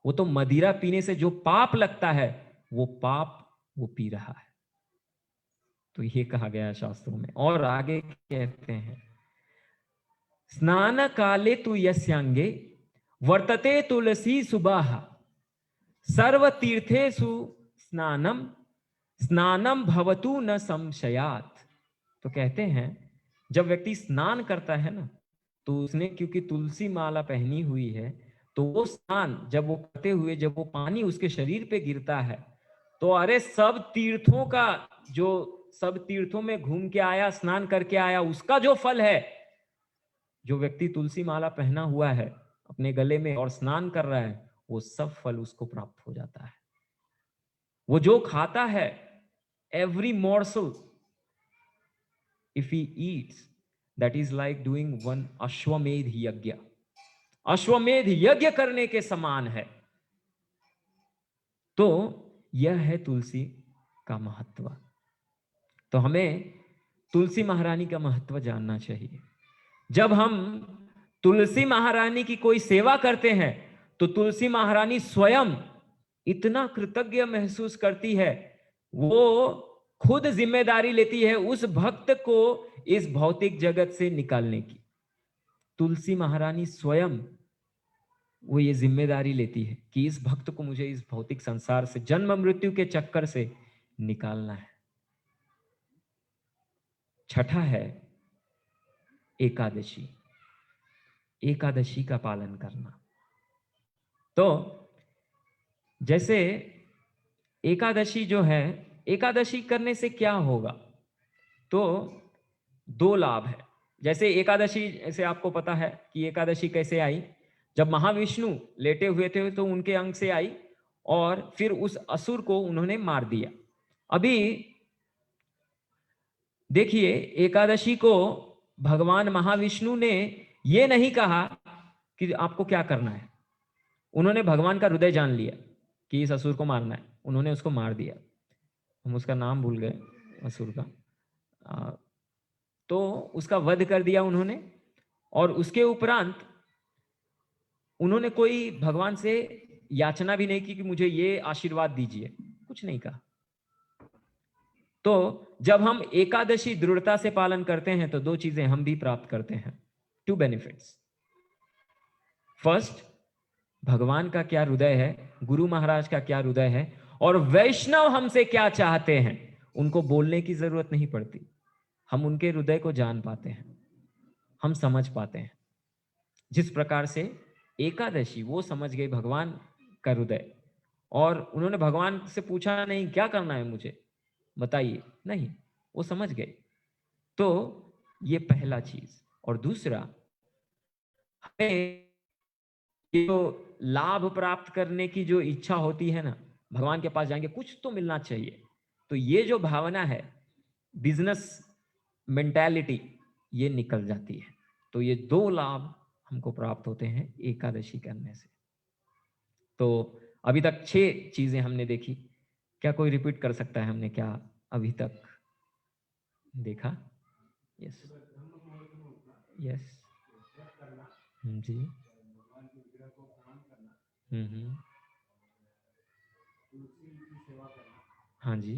वो तो मदिरा पीने से जो पाप लगता है वो पाप वो पी रहा है। तो ये कहा गया है शास्त्रों में। और आगे कहते हैं स्नान काले तु यस्यांगे वर्तते तुलसी सुबाह सर्व तीर्थेषु स्नानम स्नानम भवतु न संशयात। तो कहते हैं जब व्यक्ति स्नान करता है ना तो उसने क्योंकि तुलसी माला पहनी हुई है तो वो स्नान जब वो करते हुए जब वो पानी उसके शरीर पे गिरता है तो अरे सब तीर्थों का, जो सब तीर्थों में घूम के आया, स्नान करके आया, उसका जो फल है, जो व्यक्ति तुलसी माला पहना हुआ है अपने गले में और स्नान कर रहा है वो सब फल उसको प्राप्त हो जाता है। वो जो खाता है every morsel if he eats that is like doing one अश्वमेध यज्ञ, अश्वमेध यज्ञ करने के समान है। तो यह है तुलसी का महत्व। तो हमें तुलसी महारानी का महत्व जानना चाहिए। जब हम तुलसी महारानी की कोई सेवा करते हैं तो तुलसी महारानी स्वयं इतना कृतज्ञ महसूस करती है, वो खुद जिम्मेदारी लेती है उस भक्त को इस भौतिक जगत से निकालने की। तुलसी महारानी स्वयं वो ये जिम्मेदारी लेती है कि इस भक्त को मुझे इस भौतिक संसार से, जन्म मृत्यु के चक्कर से निकालना है। छठा है एकादशी, एकादशी का पालन करना। तो जैसे एकादशी जो है, एकादशी करने से क्या होगा, तो दो लाभ है। जैसे एकादशी, जैसे आपको पता है कि एकादशी कैसे आई, जब महाविष्णु लेटे हुए थे तो उनके अंग से आई और फिर उस असुर को उन्होंने मार दिया। अभी देखिए, एकादशी को भगवान महाविष्णु ने ये नहीं कहा कि आपको क्या करना है। उन्होंने भगवान का हृदय जान लिया कि इस असुर को मारना है, उन्होंने उसको मार दिया। हम उसका नाम भूल गए असुर का। तो उसका वध कर दिया उन्होंने, और उसके उपरांत उन्होंने कोई भगवान से याचना भी नहीं की कि मुझे ये आशीर्वाद दीजिए, कुछ नहीं कहा। तो जब हम एकादशी दृढ़ता से पालन करते हैं तो दो चीजें हम भी प्राप्त करते हैं, टू बेनिफिट्स। फर्स्ट, भगवान का क्या हृदय है, गुरु महाराज का क्या हृदय है, और वैष्णव हमसे क्या चाहते हैं, उनको बोलने की जरूरत नहीं पड़ती। हम उनके हृदय को जान पाते हैं, हम समझ पाते हैं। जिस प्रकार से एकादशी वो समझ गई भगवान का हृदय, और उन्होंने भगवान से पूछा नहीं क्या करना है मुझे बताइए, नहीं, वो समझ गए। तो ये पहला चीज। और दूसरा, हमें जो लाभ प्राप्त करने की जो इच्छा होती है ना, भगवान के पास जाएंगे कुछ तो मिलना चाहिए, तो ये जो भावना है, बिजनेस मेंटालिटी, ये निकल जाती है। तो ये दो लाभ हमको प्राप्त होते हैं एकादशी करने से। तो अभी तक 6 चीजें हमने देखी। क्या कोई रिपीट कर सकता है हमने क्या अभी तक देखा? यस, यस जी, हम्म, हाँ जी,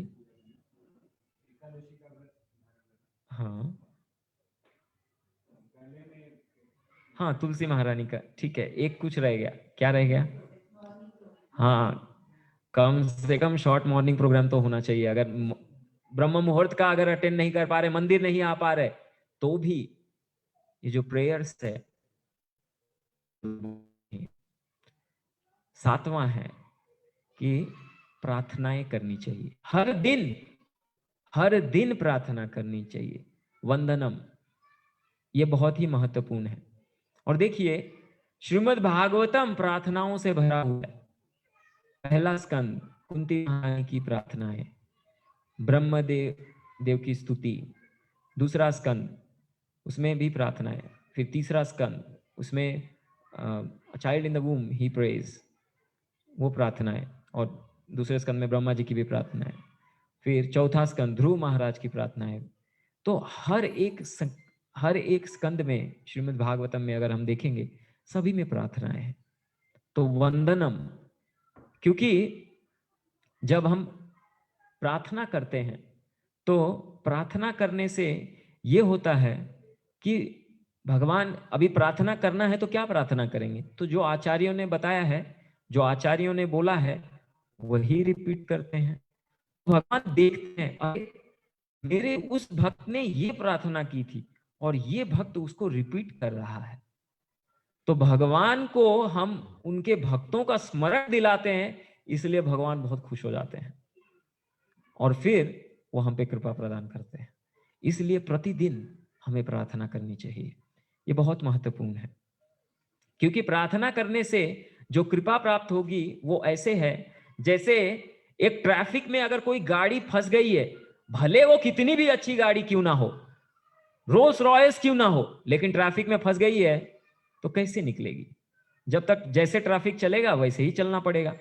हाँ हाँ, तुलसी महारानी का, ठीक है। एक कुछ रह गया, क्या रह गया? हाँ, कम से कम शॉर्ट मॉर्निंग प्रोग्राम तो होना चाहिए। अगर ब्रह्म मुहूर्त का अगर अटेंड नहीं कर पा रहे, मंदिर नहीं आ पा रहे, तो भी ये जो प्रेयर्स है। 7वां है कि प्रार्थनाएं करनी चाहिए हर दिन, हर दिन प्रार्थना करनी चाहिए, वंदनम, ये बहुत ही महत्वपूर्ण है। और देखिए, श्रीमद् भागवतम प्रार्थनाओं से भरा हुआ है। पहला स्कंद कुंती महारानी की प्रार्थना है, ब्रह्मदेव देव की स्तुति। दूसरा स्कंद, उसमें भी प्रार्थना है। फिर तीसरा स्कंद, उसमें child in the वूम he praise, वो प्रार्थना है। और दूसरे स्कंद में ब्रह्मा जी की भी प्रार्थना है। फिर चौथा स्कंद ध्रुव महाराज की प्रार्थना है। तो हर एक स्कंद में श्रीमद् भागवतम में अगर हम देखेंगे, सभी में प्रार्थनाएं हैं। तो वंदनम, क्योंकि जब हम प्रार्थना करते हैं तो प्रार्थना करने से ये होता है कि भगवान, अभी प्रार्थना करना है तो क्या प्रार्थना करेंगे? तो जो आचार्यों ने बताया है, जो आचार्यों ने बोला है, वही रिपीट करते हैं। भगवान देखते हैं, अरे मेरे उस भक्त ने ये प्रार्थना की थी और ये भक्त उसको रिपीट कर रहा है। तो भगवान को हम उनके भक्तों का स्मरण दिलाते हैं, इसलिए भगवान बहुत खुश हो जाते हैं और फिर वो हम पे कृपा प्रदान करते हैं। इसलिए प्रतिदिन हमें प्रार्थना करनी चाहिए, ये बहुत महत्वपूर्ण है। क्योंकि प्रार्थना करने से जो कृपा प्राप्त होगी वो ऐसे है जैसे एक ट्रैफिक में अगर कोई गाड़ी फंस गई है, भले वो कितनी भी अच्छी गाड़ी क्यों ना हो, रोल्स रॉयस क्यों ना हो, लेकिन ट्रैफिक में फंस गई है तो कैसे निकलेगी? जब तक जैसे ट्रैफिक चलेगा वैसे ही चलना पड़ेगा,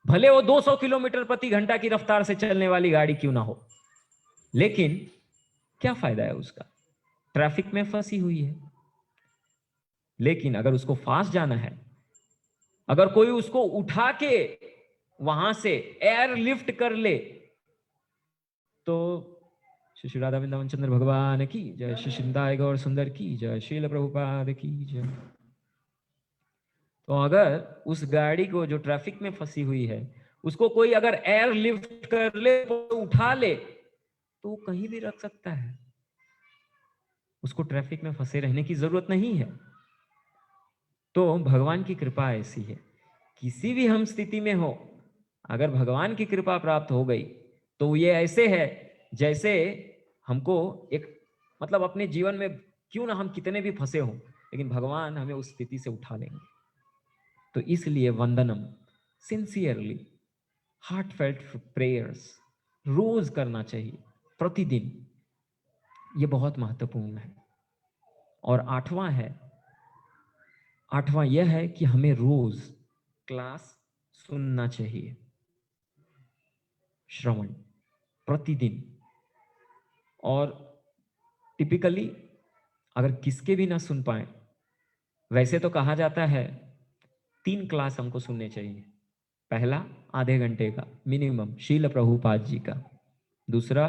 भले वो 200 किलोमीटर प्रति घंटा की रफ्तार से चलने वाली गाड़ी क्यों ना हो। लेकिन क्या फायदा है उसका, ट्रैफिक में फंसी हुई है। लेकिन अगर उसको फास्ट जाना है, अगर कोई उसको उठा के वहां से एयर लिफ्ट कर ले, तो श्री श्री राधा वृंदावन चंद्र भगवान की जय, श्री श्रीदाय गौर सुंदर की जय, श्रील प्रभुपाद की जय। तो अगर उस गाड़ी को जो ट्रैफिक में फंसी हुई है, उसको कोई अगर एयर लिफ्ट कर ले, तो उठा ले, तो वो कहीं भी रख सकता है, उसको ट्रैफिक में फंसे रहने की जरूरत नहीं है। तो भगवान की कृपा ऐसी है, किसी भी हम स्थिति में हो, अगर भगवान की कृपा प्राप्त हो गई तो ये ऐसे है जैसे हमको एक, मतलब अपने जीवन में क्यों ना हम कितने भी फंसे हों, लेकिन भगवान हमें उस स्थिति से उठा लेंगे। तो इसलिए वंदनम, सिंसियरली, हार्टफेल्ट प्रेयर्स रोज करना चाहिए, प्रतिदिन। ये बहुत महत्वपूर्ण है। और आठवां यह है कि हमें रोज क्लास सुनना चाहिए, श्रवण प्रतिदिन। और टिपिकली अगर किसके भी ना सुन पाए, वैसे तो कहा जाता है 3 क्लास हमको सुनने चाहिए। पहला आधे घंटे का मिनिमम शील प्रभुपाद जी का, दूसरा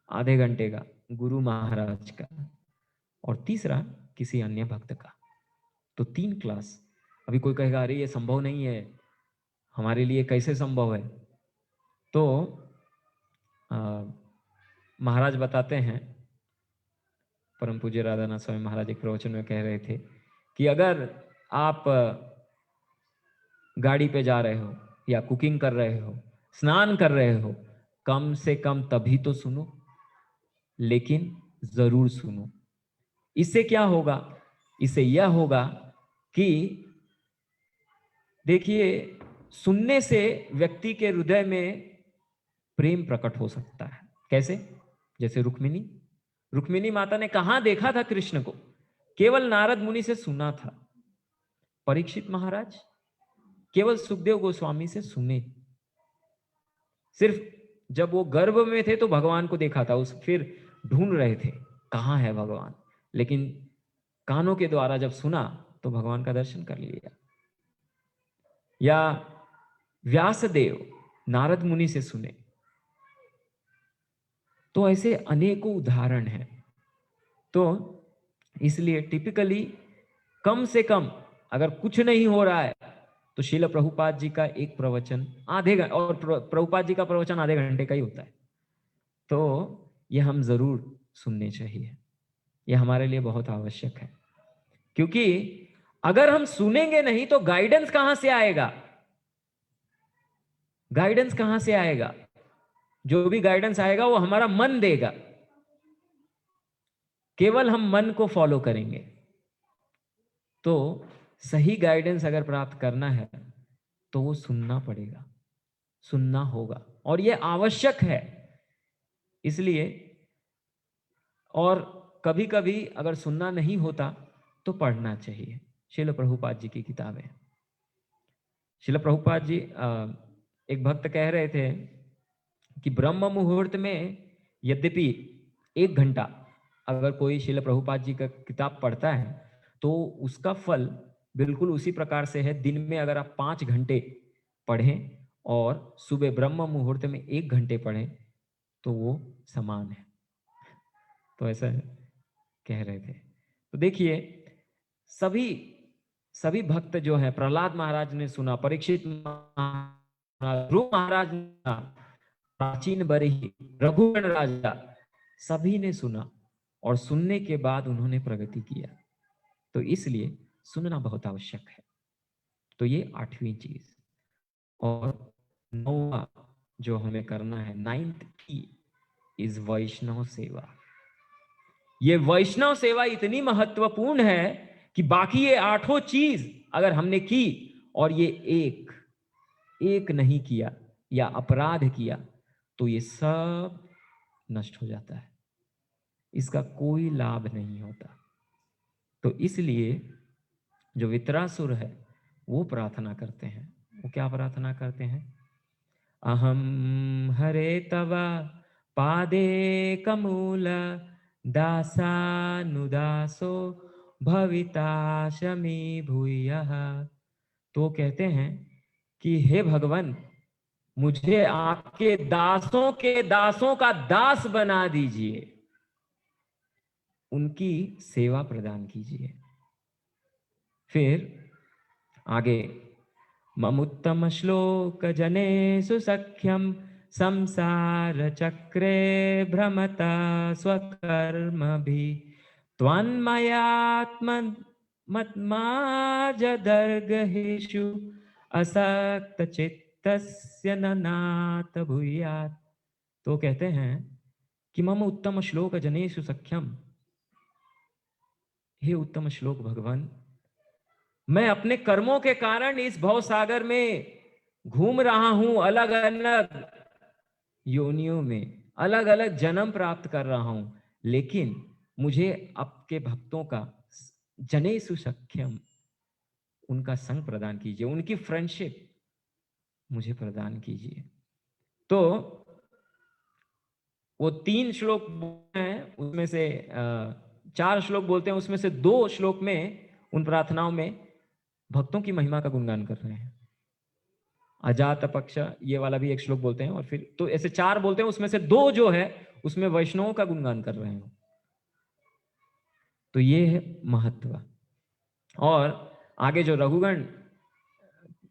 आधे घंटे का गुरु महाराज का, और तीसरा किसी अन्य भक्त का। तो 3 क्लास। अभी कोई कहेगा अरे ये संभव नहीं है, हमारे लिए कैसे संभव है? तो महाराज बताते हैं, परम पूज्य राधानाथ स्वामी महाराज एक प्रवचन में कह रहे थे कि अगर आप गाड़ी पे जा रहे हो या कुकिंग कर रहे हो, स्नान कर रहे हो, कम से कम तभी तो सुनो, लेकिन जरूर सुनो। इससे क्या होगा? इससे यह होगा कि देखिए, सुनने से व्यक्ति के हृदय में प्रेम प्रकट हो सकता है। कैसे? जैसे रुक्मिणी माता ने कहां देखा था कृष्ण को? केवल नारद मुनि से सुना था। परीक्षित महाराज केवल सुखदेव गोस्वामी से सुने। सिर्फ जब वो गर्भ में थे तो भगवान को देखा था, उस फिर ढूंढ रहे थे कहां है भगवान, लेकिन कानों के द्वारा जब सुना तो भगवान का दर्शन कर लिया। या व्यासदेव नारद मुनि से सुने। तो ऐसे अनेकों उदाहरण हैं। तो इसलिए टिपिकली कम से कम अगर कुछ नहीं हो रहा है तो श्रील प्रभुपाद जी का एक प्रवचन आधे घंटे, और प्रभुपाद जी का प्रवचन आधे घंटे का ही होता है, तो ये हम जरूर सुनने चाहिए। ये हमारे लिए बहुत आवश्यक है, क्योंकि अगर हम सुनेंगे नहीं तो गाइडेंस कहां से आएगा? गाइडेंस कहां से आएगा? जो भी गाइडेंस आएगा वो हमारा मन देगा। केवल हम मन को फॉलो करेंगे। तो सही गाइडेंस अगर प्राप्त करना है तो वो सुनना पड़ेगा, सुनना होगा, और ये आवश्यक है। इसलिए, और कभी कभी अगर सुनना नहीं होता तो पढ़ना चाहिए। श्रील प्रभुपाद जी की किताबें। श्रील प्रभुपाद जी, एक भक्त कह रहे थे कि ब्रह्म मुहूर्त में यद्यपि 1 घंटा अगर कोई श्रील प्रभुपाद जी का किताब पढ़ता है तो उसका फल बिल्कुल उसी प्रकार से है। दिन में अगर आप 5 घंटे पढ़ें और सुबह ब्रह्म मुहूर्त में 1 घंटे पढ़ें तो वो समान है। तो ऐसा कह रहे थे। तो देखिए, सभी भक्त जो है, प्रहलाद महाराज ने सुना, परीक्षित महाराज, ध्रुव महाराज ने सुना, प्राचीन बरही, रघुगण राजा, सभी ने सुना, और सुनने के बाद उन्होंने प्रगति किया। तो इसलिए सुनना बहुत आवश्यक है। तो ये 8वीं चीज। और 9वां जो हमें करना है, 9th की इज वैष्णव सेवा। ये वैष्णव सेवा इतनी महत्वपूर्ण है कि बाकी ये 8 चीज अगर हमने की और ये एक नहीं किया या अपराध किया तो ये सब नष्ट हो जाता है, इसका कोई लाभ नहीं होता। तो इसलिए जो वित्रासुर है वो प्रार्थना करते हैं। वो क्या प्रार्थना करते हैं? अहम हरे तव पादे कमूल दासानुदासो भविताशमी भूयः। तो कहते हैं कि हे भगवान, मुझे आपके दासों के दासों का दास बना दीजिए, उनकी सेवा प्रदान कीजिए। फिर आगे, ममुत्तम श्लोक जनेषु सख्यम संसार चक्रे भ्रमता स्वकर्म भी त्वन्मयात्मन्माजदर्गहेषु असक्त चित्तस्य ननात भूयात्। तो कहते हैं कि मम उत्तम श्लोक जनेषु सख्यम, हे उत्तम श्लोक भगवान, मैं अपने कर्मों के कारण इस भव सागर में घूम रहा हूं, अलग अलग योनियों में अलग अलग जन्म प्राप्त कर रहा हूं, लेकिन मुझे आपके भक्तों का जनेषु सख्यम, उनका संग प्रदान कीजिए, उनकी फ्रेंडशिप मुझे प्रदान कीजिए। तो वो 3 श्लोक हैं, उसमें से 4 श्लोक बोलते हैं, उसमें से 2 श्लोक में उन प्रार्थनाओं में भक्तों की महिमा का गुणगान कर रहे हैं। अजात पक्ष ये वाला भी एक श्लोक बोलते हैं, और फिर तो ऐसे 4 बोलते हैं, उसमें से 2 जो है उसमें वैष्णवों का गुणगान कर रहे हैं। तो ये है महत्व। और आगे जो रघुगण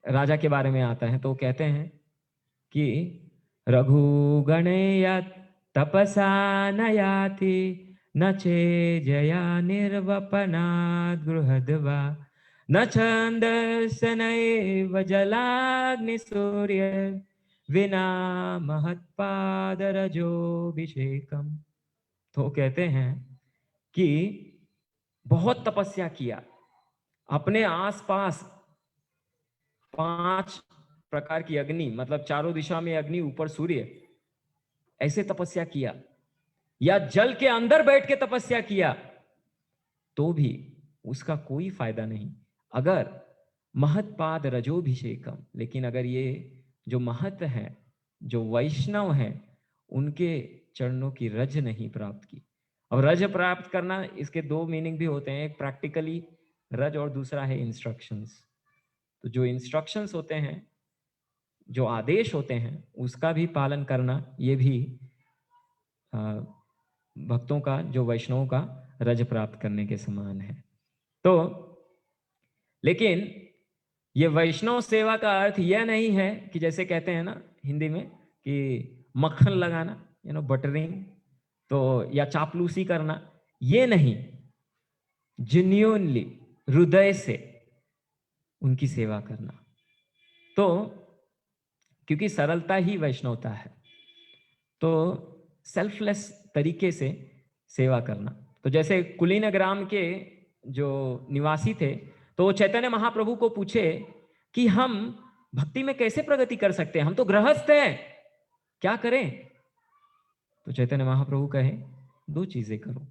राजा के बारे में आता है तो कहते हैं कि रघुगणया तपसा न याति न चे जया निर्वपनाद् गृहद्वा न छन्दस्सनैव जलाग्निसूर्य विना महत्पादरजोभिषेकम। तो कहते हैं कि बहुत तपस्या किया, अपने आसपास 5 प्रकार की अग्नि, मतलब चारों दिशा में अग्नि, ऊपर सूर्य, ऐसे तपस्या किया, या जल के अंदर बैठ के तपस्या किया, तो भी उसका कोई फायदा नहीं अगर महत्पाद रजोभिषेकम, लेकिन अगर ये जो महत है, जो वैष्णव है, उनके चरणों की रज नहीं प्राप्त की। अब रज प्राप्त करना, इसके 2 मीनिंग भी होते हैं, एक प्रैक्टिकली रज और दूसरा है इंस्ट्रक्शंस। तो जो इंस्ट्रक्शंस होते हैं, जो आदेश होते हैं, उसका भी पालन करना, ये भी भक्तों का, जो वैष्णवों का रज प्राप्त करने के समान है। तो लेकिन ये वैष्णव सेवा का अर्थ यह नहीं है कि जैसे कहते हैं ना हिंदी में कि मक्खन लगाना, बटरिंग, तो या चापलूसी करना, ये नहीं। जेन्युइनली, हृदय से उनकी सेवा करना। तो क्योंकि सरलता ही वैष्णवता है, तो सेल्फलेस तरीके से सेवा करना। तो जैसे कुलीन ग्राम के जो निवासी थे, तो वो चैतन्य महाप्रभु को पूछे कि हम भक्ति में कैसे प्रगति कर सकते हैं, हम तो गृहस्थ हैं, क्या करें? तो चैतन्य महाप्रभु कहे 2 चीजें करो,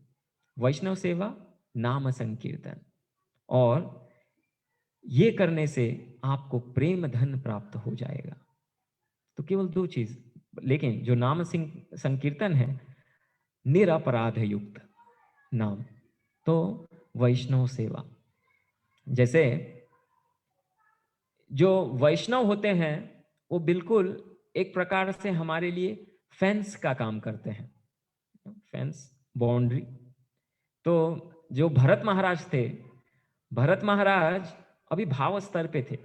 वैष्णव सेवा, नाम संकीर्तन, और ये करने से आपको प्रेम धन प्राप्त हो जाएगा। तो केवल 2 चीज, लेकिन जो नाम संकीर्तन है, निरपराध युक्त नाम, तो वैष्णव सेवा। जैसे जो वैष्णव होते हैं वो बिल्कुल एक प्रकार से हमारे लिए फेंस का काम करते हैं, फेंस, बाउंड्री। तो जो भरत महाराज थे, भरत महाराज अभी भाव स्तर पे थे।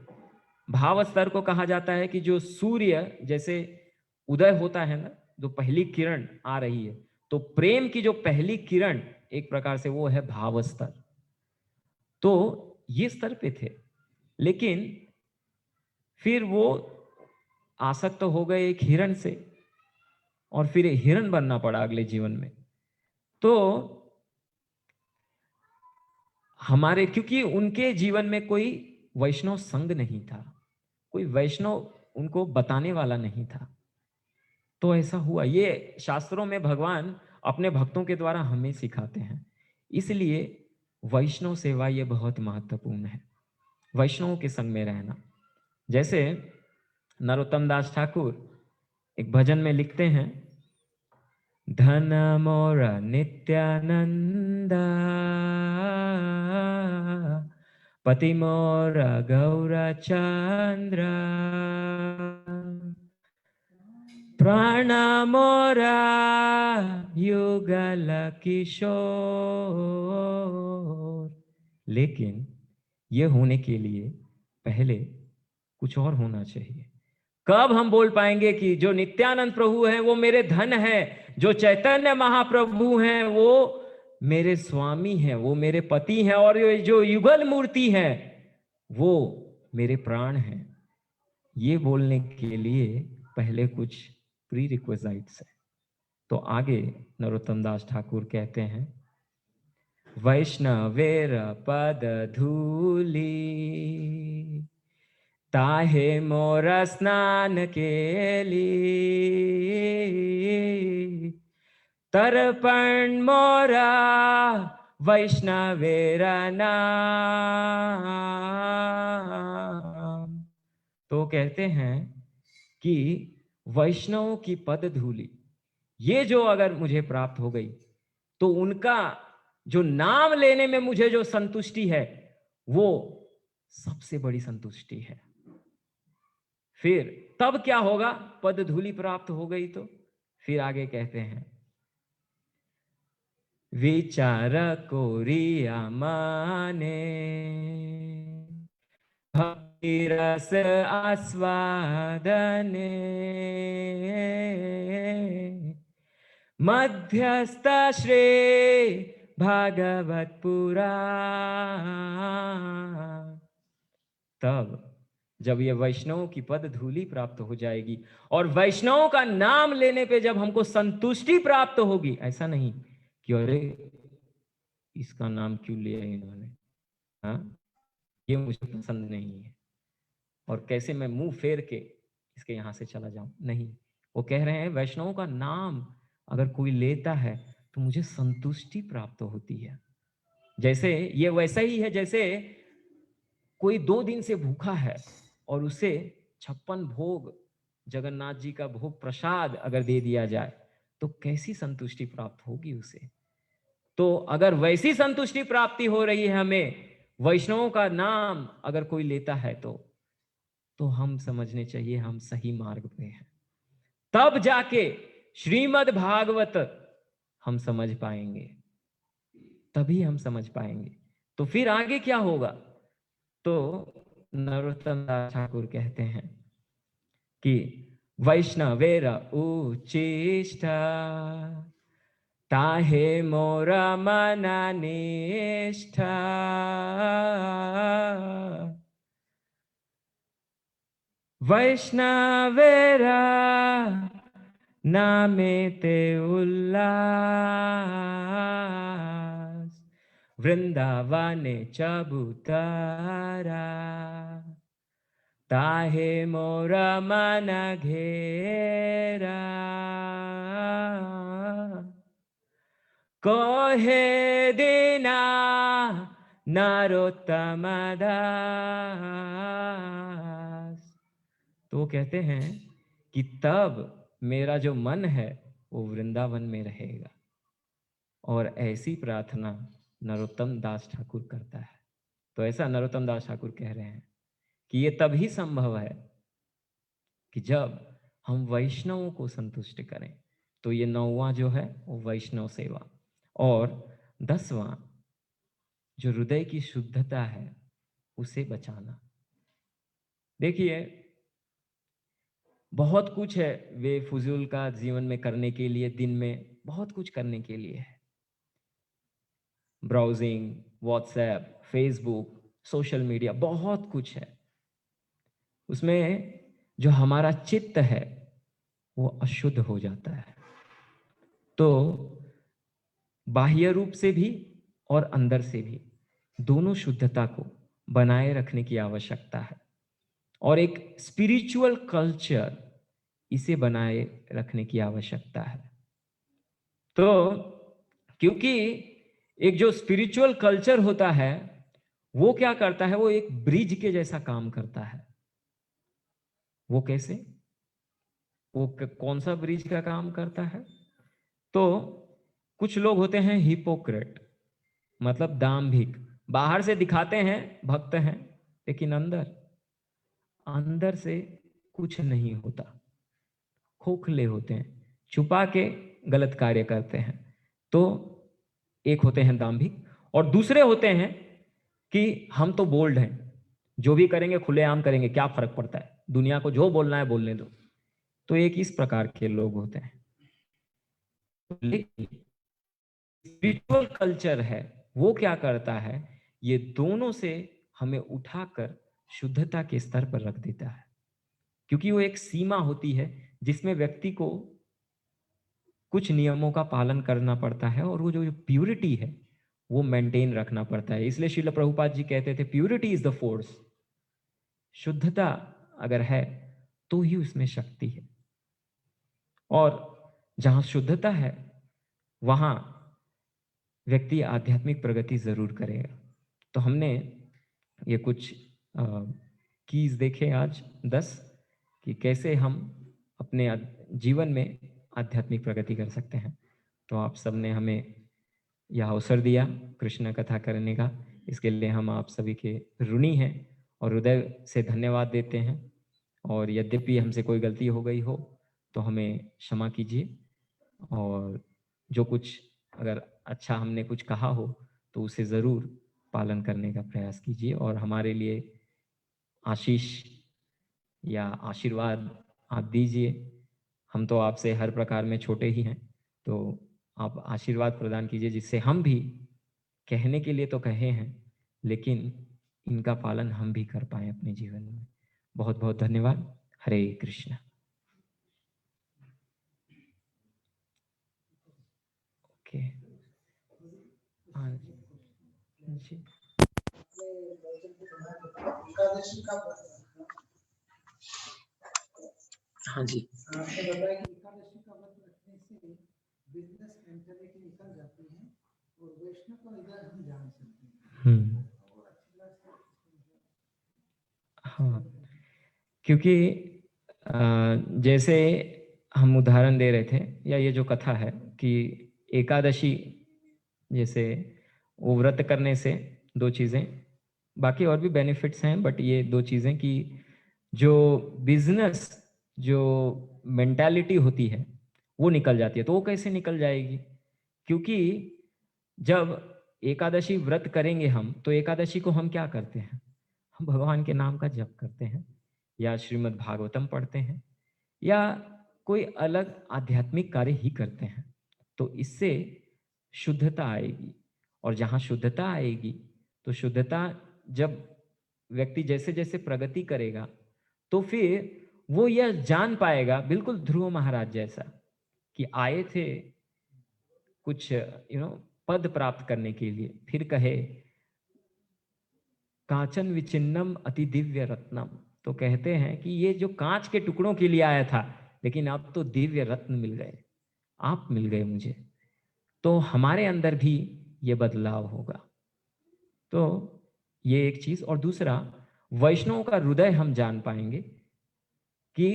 भाव स्तर को कहा जाता है कि जो सूर्य जैसे उदय होता है ना, जो पहली किरण आ रही है, तो प्रेम की जो पहली किरण एक प्रकार से वो है भाव स्तर। तो ये स्तर पे थे, लेकिन फिर वो आसक्त तो हो गए एक हिरण से, और फिर हिरण बनना पड़ा अगले जीवन में। तो हमारे, क्योंकि उनके जीवन में कोई वैष्णव संग नहीं था, कोई वैष्णव उनको बताने वाला नहीं था, तो ऐसा हुआ। ये शास्त्रों में भगवान अपने भक्तों के द्वारा हमें सिखाते हैं, इसलिए वैष्णव सेवा ये बहुत महत्वपूर्ण है, वैष्णवों के संग में रहना। जैसे नरोत्तम दास ठाकुर एक भजन में लिखते हैं, धन मोर नित्यानंद, पति मोर गौरचंद्र, प्राण मोरा युगल किशोर। लेकिन ये होने के लिए पहले कुछ और होना चाहिए। कब हम बोल पाएंगे कि जो नित्यानंद प्रभु हैं वो मेरे धन है, जो चैतन्य महाप्रभु हैं वो मेरे स्वामी हैं, वो मेरे पति हैं, और जो युगल मूर्ति है वो मेरे प्राण हैं? ये बोलने के लिए पहले कुछ प्री रिक्विजिट्स है। तो आगे नरोत्तम दास ठाकुर कहते हैं, वैष्णवेर पद धूली, ताहे मोर स्नान केली, तर्पण मोरा वैष्णवेर नाम। तो कहते हैं कि वैष्णव की पद धूली, ये जो अगर मुझे प्राप्त हो गई तो उनका जो नाम लेने में मुझे जो संतुष्टि है वो सबसे बड़ी संतुष्टि है। फिर तब क्या होगा? पद धूली प्राप्त हो गई तो फिर आगे कहते हैं, विचार कोरिया माने, भक्ति रस आस्वादने, मध्यस्थ श्री भागवत पुराण। तब जब ये वैष्णव की पद धूली प्राप्त हो जाएगी और वैष्णव का नाम लेने पे जब हमको संतुष्टि प्राप्त होगी, ऐसा नहीं कि अरे इसका नाम क्यों लिया इन्होंने, हाँ ये मुझे पसंद नहीं है और कैसे मैं मुंह फेर के इसके यहां से चला जाऊं, नहीं। वो कह रहे हैं वैष्णव का नाम अगर कोई लेता है तो मुझे संतुष्टि प्राप्त होती है। जैसे ये वैसा ही है जैसे कोई 2 दिन से भूखा है और उसे 56 भोग, जगन्नाथ जी का भोग प्रसाद अगर दे दिया जाए तो कैसी संतुष्टि प्राप्त होगी उसे। तो अगर वैसी संतुष्टि प्राप्ति हो रही है हमें वैष्णवों का नाम अगर कोई लेता है तो हम समझने चाहिए हम सही मार्ग पे हैं। तब जाके श्रीमद् भागवत हम समझ पाएंगे, तभी हम समझ पाएंगे। तो फिर आगे क्या होगा? तो नरोत्तम दास ठाकुर कहते हैं कि वैष्णवेर उचिष्ट, ताहे मोर मन निष्ठा, वैष्णवेरा नामे ते उल्लास, वृंदावने चबूतरा, ताहे मोर मन घेरा, कोहे दीना नरोत्तम दास। तो वो कहते हैं कि तब मेरा जो मन है वो वृंदावन में रहेगा। और ऐसी प्रार्थना नरोत्तम दास ठाकुर करता है। तो ऐसा नरोत्तम दास ठाकुर कह रहे हैं कि ये तभी संभव है कि जब हम वैष्णवों को संतुष्ट करें। तो ये 9वां जो है वो वैष्णव सेवा, और 10वां जो हृदय की शुद्धता है उसे बचाना। देखिए बहुत कुछ है वे फजूल का जीवन में करने के लिए, दिन में बहुत कुछ करने के लिए है। Browsing, WhatsApp, Facebook, social media, बहुत कुछ है। उसमें जो हमारा चित्त है वो अशुद्ध हो जाता है। तो बाह्य रूप से भी और अंदर से भी दोनों शुद्धता को बनाए रखने की आवश्यकता है। और एक स्पिरिचुअल कल्चर इसे बनाए रखने की आवश्यकता है। तो क्योंकि एक जो स्पिरिचुअल कल्चर होता है वो क्या करता है, वो एक ब्रिज के जैसा काम करता है। वो कैसे? वो कौन सा ब्रिज का काम करता है? तो कुछ लोग होते हैं हिपोक्रेट, मतलब दाम्भिक, बाहर से दिखाते हैं भक्त हैं लेकिन अंदर अंदर से कुछ नहीं होता, खोखले होते हैं, छुपा के गलत कार्य करते हैं। तो एक होते हैं दाम्भिक, और दूसरे होते हैं कि हम तो बोल्ड हैं, जो भी करेंगे खुलेआम करेंगे, क्या फर्क पड़ता है, दुनिया को जो बोलना है बोलने दो। तो एक इस प्रकार के लोग होते हैं। लेकिन स्पिरिचुअल कल्चर है वो क्या करता है, ये दोनों से हमें उठाकर शुद्धता के स्तर पर रख देता है। क्योंकि वो एक सीमा होती है जिसमें व्यक्ति को कुछ नियमों का पालन करना पड़ता है, और वो जो प्यूरिटी है वो मेंटेन रखना पड़ता है। इसलिए श्रील प्रभुपाद जी कहते थे प्यूरिटी इज द फोर्स। शुद्धता अगर है तो ही उसमें शक्ति है, और जहां शुद्धता है वहां व्यक्ति आध्यात्मिक प्रगति जरूर करेगा। तो हमने ये कुछ कीज देखे आज 10, कि कैसे हम अपने जीवन में आध्यात्मिक प्रगति कर सकते हैं। तो आप सबने हमें यह अवसर दिया कृष्ण कथा करने का, इसके लिए हम आप सभी के ऋणी हैं और हृदय से धन्यवाद देते हैं। और यद्यपि हमसे कोई गलती हो गई हो तो हमें क्षमा कीजिए, और जो कुछ अगर अच्छा हमने कुछ कहा हो तो उसे ज़रूर पालन करने का प्रयास कीजिए, और हमारे लिए आशीष या आशीर्वाद आप दीजिए। हम तो आपसे हर प्रकार में छोटे ही हैं, तो आप आशीर्वाद प्रदान कीजिए जिससे हम भी, कहने के लिए तो कहे हैं लेकिन इनका पालन हम भी कर पाए अपने जीवन में। बहुत बहुत धन्यवाद। हरे कृष्ण। ओके, हाँ जी। हाँ जी, आपने बताया कि एकादशी का व्रत रखने से बिजनेस मेंटालिटी निकल जाती है और वैष्णव का इधर हम जान सकते हैं। हाँ, क्योंकि जैसे हम उदाहरण दे रहे थे, या ये जो कथा है कि एकादशी जैसे वो व्रत करने से दो चीज़ें, बाकी और भी बेनिफिट्स हैं, बट ये दो चीज़ें कि जो बिजनेस जो मेंटालिटी होती है वो निकल जाती है। तो वो कैसे निकल जाएगी? क्योंकि जब एकादशी व्रत करेंगे हम, तो एकादशी को हम क्या करते हैं? हम भगवान के नाम का जप करते हैं, या श्रीमद् भागवतम पढ़ते हैं, या कोई अलग आध्यात्मिक कार्य ही करते हैं। तो इससे शुद्धता आएगी, और जहाँ शुद्धता आएगी तो शुद्धता, जब व्यक्ति जैसे जैसे प्रगति करेगा तो फिर वो यह जान पाएगा, बिल्कुल ध्रुव महाराज जैसा, कि आए थे कुछ पद प्राप्त करने के लिए, फिर कहे कांचन विचिन्नम अति दिव्य रत्नम। तो कहते हैं कि ये जो कांच के टुकड़ों के लिए आया था, लेकिन अब तो दिव्य रत्न मिल गए, आप मिल गए मुझे। तो हमारे अंदर भी ये बदलाव होगा। तो ये एक चीज। और दूसरा, वैष्णवों का हृदय हम जान पाएंगे कि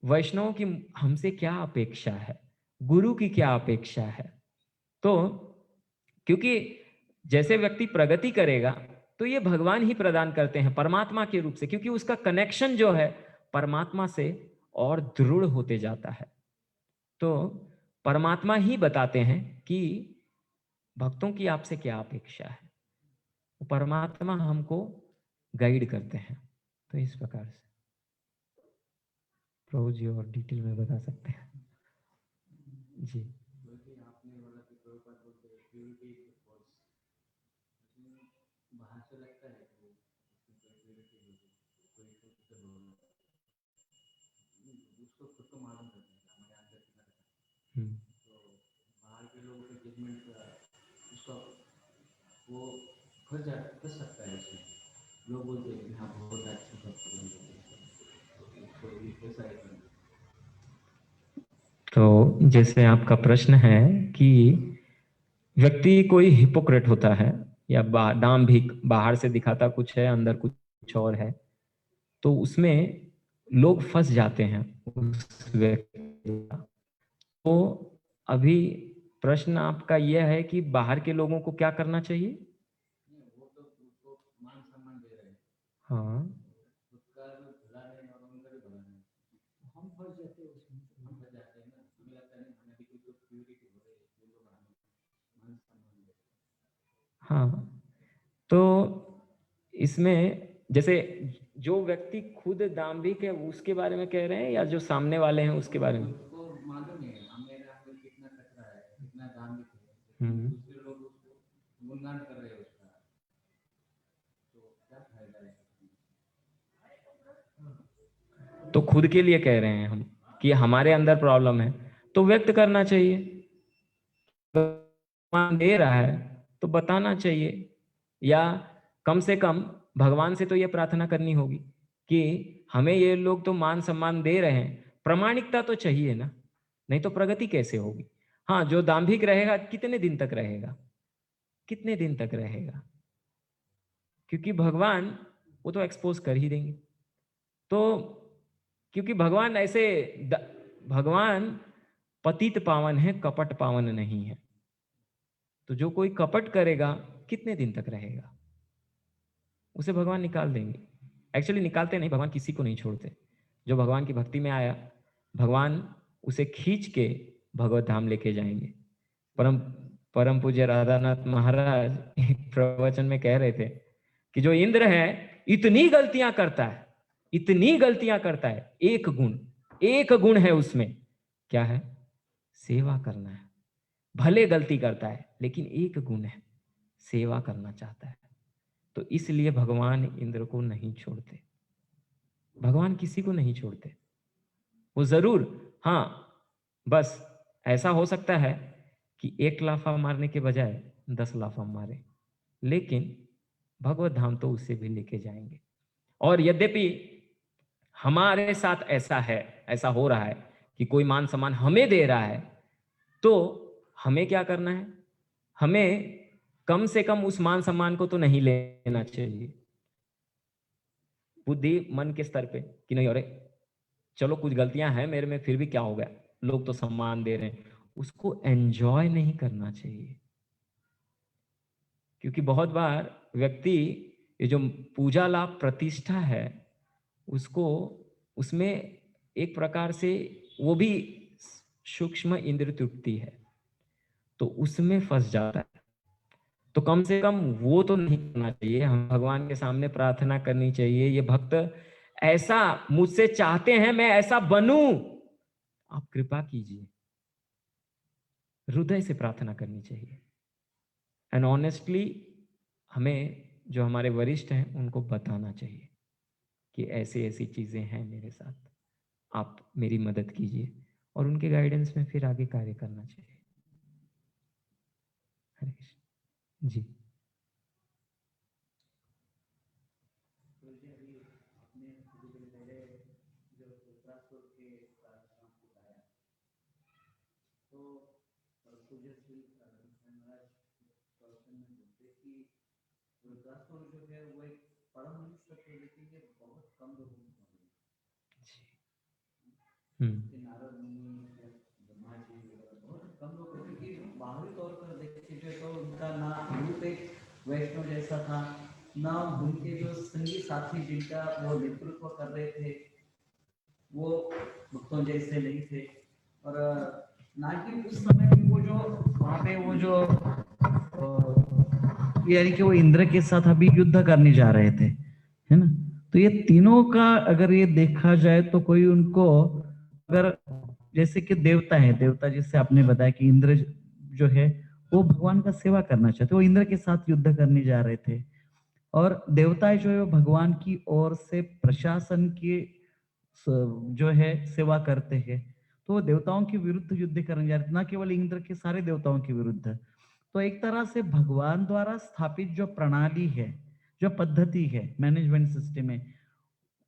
वैष्णवों की हमसे क्या अपेक्षा है, गुरु की क्या अपेक्षा है। तो क्योंकि जैसे व्यक्ति प्रगति करेगा तो ये भगवान ही प्रदान करते हैं परमात्मा के रूप से, क्योंकि उसका कनेक्शन जो है परमात्मा से और दृढ़ होते जाता है। तो परमात्मा ही बताते हैं कि भक्तों की आपसे क्या अपेक्षा है, परमात्मा हमको गाइड करते हैं। तो इस प्रकार से प्रभु जी और डिटेल में बता सकते हैं जी। वो कर सकता है उसमें। लोग बोलते हैं कि हाँ बहुत अच्छा करते। तो जैसे आपका प्रश्न है कि व्यक्ति कोई हिपोक्रेट होता है, या दाम भी बाहर से दिखाता कुछ है, अंदर कुछ और है, तो उसमें लोग फंस जाते हैं उस व्यक्ति का। तो अभी प्रश्न आपका यह है कि बाहर के लोगों को क्या करना चाहिए? हाँ, हाँ, तो इसमें जैसे जो व्यक्ति खुद दाम्भिक है उसके बारे में कह रहे हैं, या जो सामने वाले हैं उसके बारे में? गुणगान कर रहे हैं उसका, तो क्या फायदा है? तो खुद के लिए कह रहे हैं हम कि हमारे अंदर प्रॉब्लम है, तो व्यक्त करना चाहिए। भगवान दे रहा है तो बताना चाहिए, या कम से कम भगवान से तो ये प्रार्थना करनी होगी कि हमें ये लोग तो मान सम्मान दे रहे हैं, प्रामाणिकता तो चाहिए ना, नहीं तो प्रगति कैसे होगी। हाँ, जो दांभिक रहेगा कितने दिन तक रहेगा, कितने दिन तक रहेगा, क्योंकि भगवान वो तो एक्सपोज कर ही देंगे। तो क्योंकि भगवान ऐसे भगवान पतित पावन है, कपट पावन नहीं है। तो जो कोई कपट करेगा कितने दिन तक रहेगा, उसे भगवान निकाल देंगे। एक्चुअली निकालते नहीं, भगवान किसी को नहीं छोड़ते। जो भगवान की भक्ति में आया, भगवान उसे खींच के भगवत धाम लेके जाएंगे। परम परम पूज्य राधानाथ महाराज एक प्रवचन में कह रहे थे कि जो इंद्र है इतनी गलतियां करता है, इतनी गलतियां करता है, एक गुण है उसमें, क्या है? सेवा करना है। भले गलती करता है लेकिन एक गुण है, सेवा करना चाहता है। तो इसलिए भगवान इंद्र को नहीं छोड़ते, भगवान किसी को नहीं छोड़ते। वो जरूर, हाँ, बस ऐसा हो सकता है कि 1 लाफा मारने के बजाय 10 लाफा मारे, लेकिन भगवत धाम तो उससे भी लेके जाएंगे। और यद्यपि हमारे साथ ऐसा है, ऐसा हो रहा है कि कोई मान सम्मान हमें दे रहा है, तो हमें क्या करना है? हमें कम से कम उस मान सम्मान को तो नहीं लेना चाहिए, बुद्धि मन के स्तर पे, कि नहीं अरे चलो कुछ गलतियां हैं मेरे में, फिर भी क्या हो गया, लोग तो सम्मान दे रहे हैं, उसको एंजॉय नहीं करना चाहिए। क्योंकि बहुत बार व्यक्ति ये जो पूजा लाभ प्रतिष्ठा है, उसको, उसमें एक प्रकार से वो भी सूक्ष्म इंद्र तृप्ति है, तो उसमें फंस जाता है। तो कम से कम वो तो नहीं करना चाहिए। हम भगवान के सामने प्रार्थना करनी चाहिए, ये भक्त ऐसा मुझसे चाहते हैं, मैं ऐसा बनूं, आप कृपा कीजिए, हृदय से प्रार्थना करनी चाहिए। एंड ऑनेस्टली हमें जो हमारे वरिष्ठ हैं उनको बताना चाहिए कि ऐसी ऐसी चीजें हैं मेरे साथ, आप मेरी मदद कीजिए, और उनके गाइडेंस में फिर आगे कार्य करना चाहिए। हरे कृष्ण जी। बाहरी तौर पर देखिए तो उनका ना रूप एक वैष्णव जैसा था, ना उनके जो संगी साथी जिनका वो नेतृत्व कर रहे थे वो भक्तों जैसे नहीं थे, और ना कि उस समय भी वो जो वहाँ पे वो जो यानी कि वो इंद्र के साथ अभी युद्ध करने जा रहे थे, है ना। तो ये तीनों का अगर ये देखा जाए तो कोई उनको, अगर जैसे कि देवता है, देवता जिससे आपने बताया कि इंद्र जो है वो भगवान का सेवा करना चाहते, वो इंद्र के साथ युद्ध करने जा रहे थे, और देवता जो है वो भगवान की ओर से प्रशासन की जो है सेवा करते हैं, तो वो देवताओं के विरुद्ध युद्ध करने जा रहे थे, ना केवल इंद्र के, सारे देवताओं के विरुद्ध। तो एक तरह से भगवान द्वारा स्थापित जो प्रणाली है, जो पद्धति है, मैनेजमेंट सिस्टम है,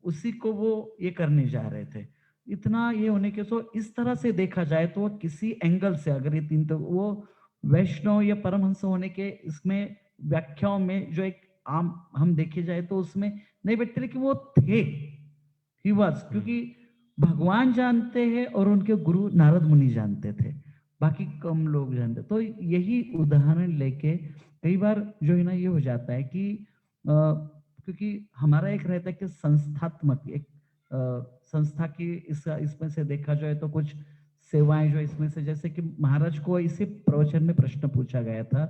उसी को वो ये करने जा रहे थे। इतना ये होने के सो इस तरह से देखा जाए तो वो किसी एंगल से, अगर ये तीन, तो वो वैष्णव या परमहंस होने के इसमें व्याख्याओं में जो एक आम हम देखे जाए तो उसमें नहीं बैठते, लेकिन वो थे, ही वॉज, क्योंकि भगवान जानते हैं और उनके गुरु नारद मुनि जानते थे, बाकी कम लोग जानते। तो यही उदाहरण लेके कई बार जो है ना ये हो जाता है कि क्योंकि हमारा एक रहता है कि संस्थात्मक एक संस्था की इसमें से देखा जाए तो कुछ सेवाएं जो इसमें से, जैसे कि महाराज को इसी प्रवचन में प्रश्न पूछा गया था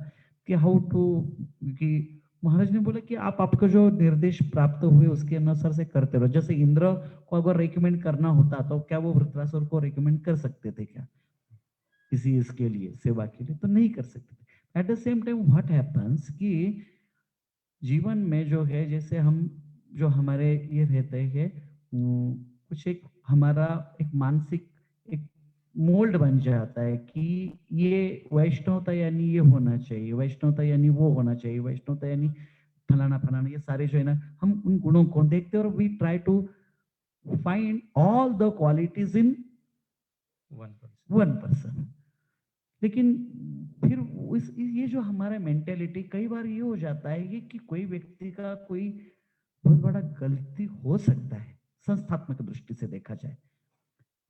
कि हाउ टू, कि महाराज ने बोला कि आप आपको जो निर्देश प्राप्त हुए उसके अनुसार से करते रहो। जैसे इंद्र को अगर रिकमेंड करना होता तो क्या वो वृत्रासुर को रिकमेंड कर सकते थे क्या किसी इसके लिए, सेवा के लिए? तो नहीं कर सकते थे। At the same time what happens कि जीवन में जो है, जैसे हम जो हमारे ये रहते हैं कुछ एक हमारा एक मानसिक एक मोल्ड बन जाता है कि ये वैष्णवता यानी ये होना चाहिए, वैष्णवता यानी वो होना चाहिए, वैष्णवता यानी फलाना फलाना, ये सारे जो है ना, हम उन गुणों को देखते हैं और we try to find all the qualities in 1%। One person. लेकिन फिर ये जो हमारा मेंटेलिटी कई बार ये हो जाता है कि कोई व्यक्ति का कोई बहुत बड़ा गलती हो सकता है संस्थात्मक दृष्टि से देखा जाए,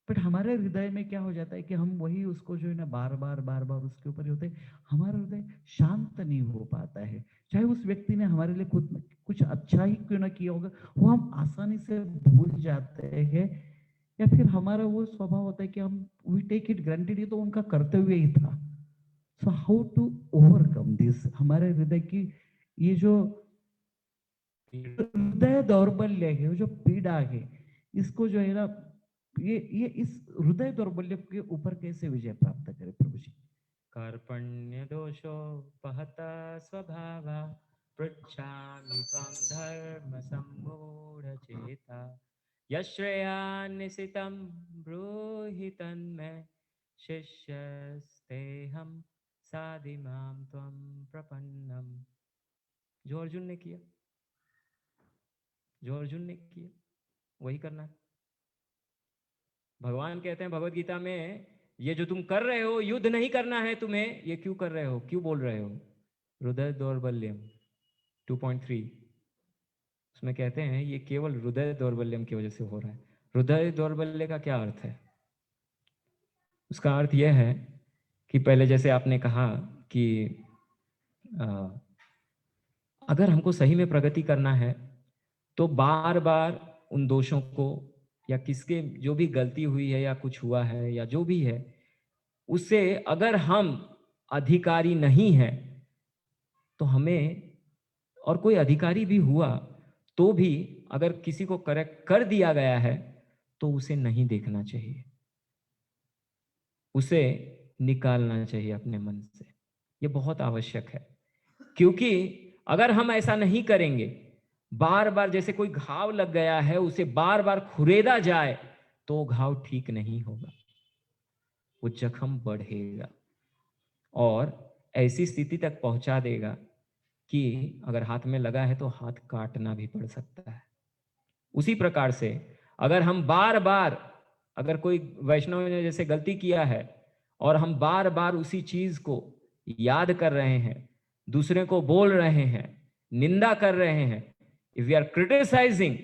बट हमारे हृदय में क्या हो जाता है कि हम वही उसको जो है ना बार बार उसके ऊपर ही होते हैं, हमारा हृदय शांत नहीं हो पाता है। चाहे उस व्यक्ति ने हमारे लिए खुद कुछ अच्छा ही क्यों ना किया होगा, वो हम आसानी से भूल जाते हैं, या फिर हमारा वो स्वभाव होता है कि हम वी टेक इट ग्रांटेड, ये तो उनका कर्तव्य ही था। So how to overcome this, हमारे हृदय की ये जो हृदय दौर्बल्य है, वो जो पीड़ा है, इसको जो है ना, ये इस हृदय दौर्बल्य के ऊपर कैसे विजय प्राप्त करें प्रभु जी? कार्पण्य दोषोपहता स्वभावा पृच्छामि त्वां धर्म सम्मूढचेता यश्रेयान्निशितं ब्रूहि तन्मे शिष्यस्तेऽहं साधिमां त्वं प्रपन्नम्। जो अर्जुन ने किया, जो अर्जुन ने किया वही करना है। भगवान कहते हैं भगवत गीता में, ये जो तुम कर रहे हो युद्ध नहीं करना है तुम्हें, ये क्यों कर रहे हो, क्यों बोल रहे हो? हृदय दौर्बल्यम 2.3 उसमें कहते हैं ये केवल हृदय दौर्बल्यम की वजह से हो रहा है। हृदय दौर्बल्य का क्या अर्थ है? उसका अर्थ यह है कि पहले जैसे आपने कहा कि आ, अगर हमको सही में प्रगति करना है तो बार बार उन दोषों को, या किसके जो भी गलती हुई है या कुछ हुआ है या जो भी है, उससे अगर हम अधिकारी नहीं है तो हमें, और कोई अधिकारी भी हुआ तो भी अगर किसी को करेक्ट कर दिया गया है तो उसे नहीं देखना चाहिए, उसे निकालना चाहिए अपने मन से। ये बहुत आवश्यक है, क्योंकि अगर हम ऐसा नहीं करेंगे, बार बार जैसे कोई घाव लग गया है उसे बार बार खुरेदा जाए तो वो घाव ठीक नहीं होगा, वो जख्म बढ़ेगा और ऐसी स्थिति तक पहुंचा देगा कि अगर हाथ में लगा है तो हाथ काटना भी पड़ सकता है। उसी प्रकार से अगर हम बार बार, अगर कोई वैष्णव ने जैसे गलती किया है और हम बार बार उसी चीज को याद कर रहे हैं, दूसरे को बोल रहे हैं, निंदा कर रहे हैं, इफ वी आर क्रिटिसाइजिंग,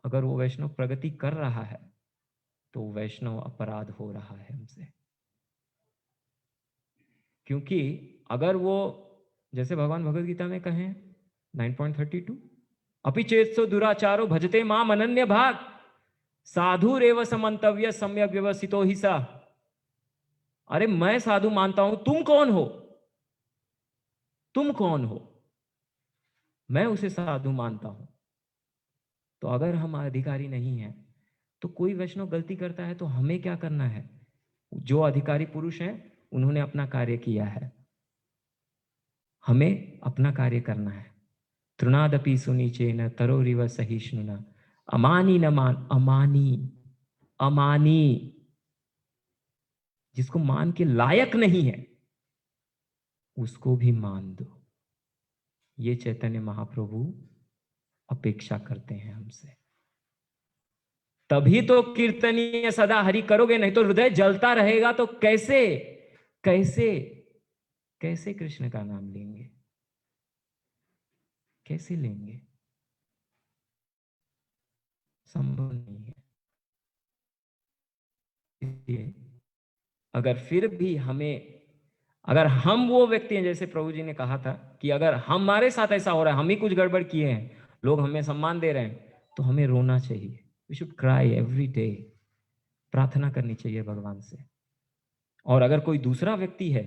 अगर वो वैष्णव प्रगति कर रहा है तो वैष्णव अपराध हो रहा है हमसे। क्योंकि अगर वो, जैसे भगवान भगवद गीता में कहे 9.32 अपि चेत्सो दुराचारो भजते माम अनन्य भाग साधुरेव समंतव्य सम्यक व्यवस्थितो ही सा। अरे मैं साधु मानता हूं, तुम कौन हो? तुम कौन हो? मैं उसे साधु मानता हूं। तो अगर हम अधिकारी नहीं हैं तो कोई वैष्णव गलती करता है तो हमें क्या करना है? जो अधिकारी पुरुष हैं उन्होंने अपना कार्य किया है, हमें अपना कार्य करना है। तृणादपि सुनीचेन तरोरिव सहिष्णुना अमानी न मान, अमानी, अमानी, जिसको मान के लायक नहीं है उसको भी मान दो। ये चैतन्य महाप्रभु अपेक्षा करते हैं हमसे। तभी तो कीर्तनीय सदा हरि करोगे, नहीं तो हृदय जलता रहेगा तो कैसे कैसे कैसे कृष्ण का नाम लेंगे, कैसे लेंगे? संभव नहीं है। इसलिए अगर फिर भी हमें, अगर हम वो व्यक्ति हैं जैसे प्रभु जी ने कहा था कि अगर हमारे साथ ऐसा हो रहा है, हम ही कुछ गड़बड़ किए हैं, लोग हमें सम्मान दे रहे हैं, तो हमें रोना चाहिए। We should cry every day, प्रार्थना करनी चाहिए भगवान से। और अगर कोई दूसरा व्यक्ति है,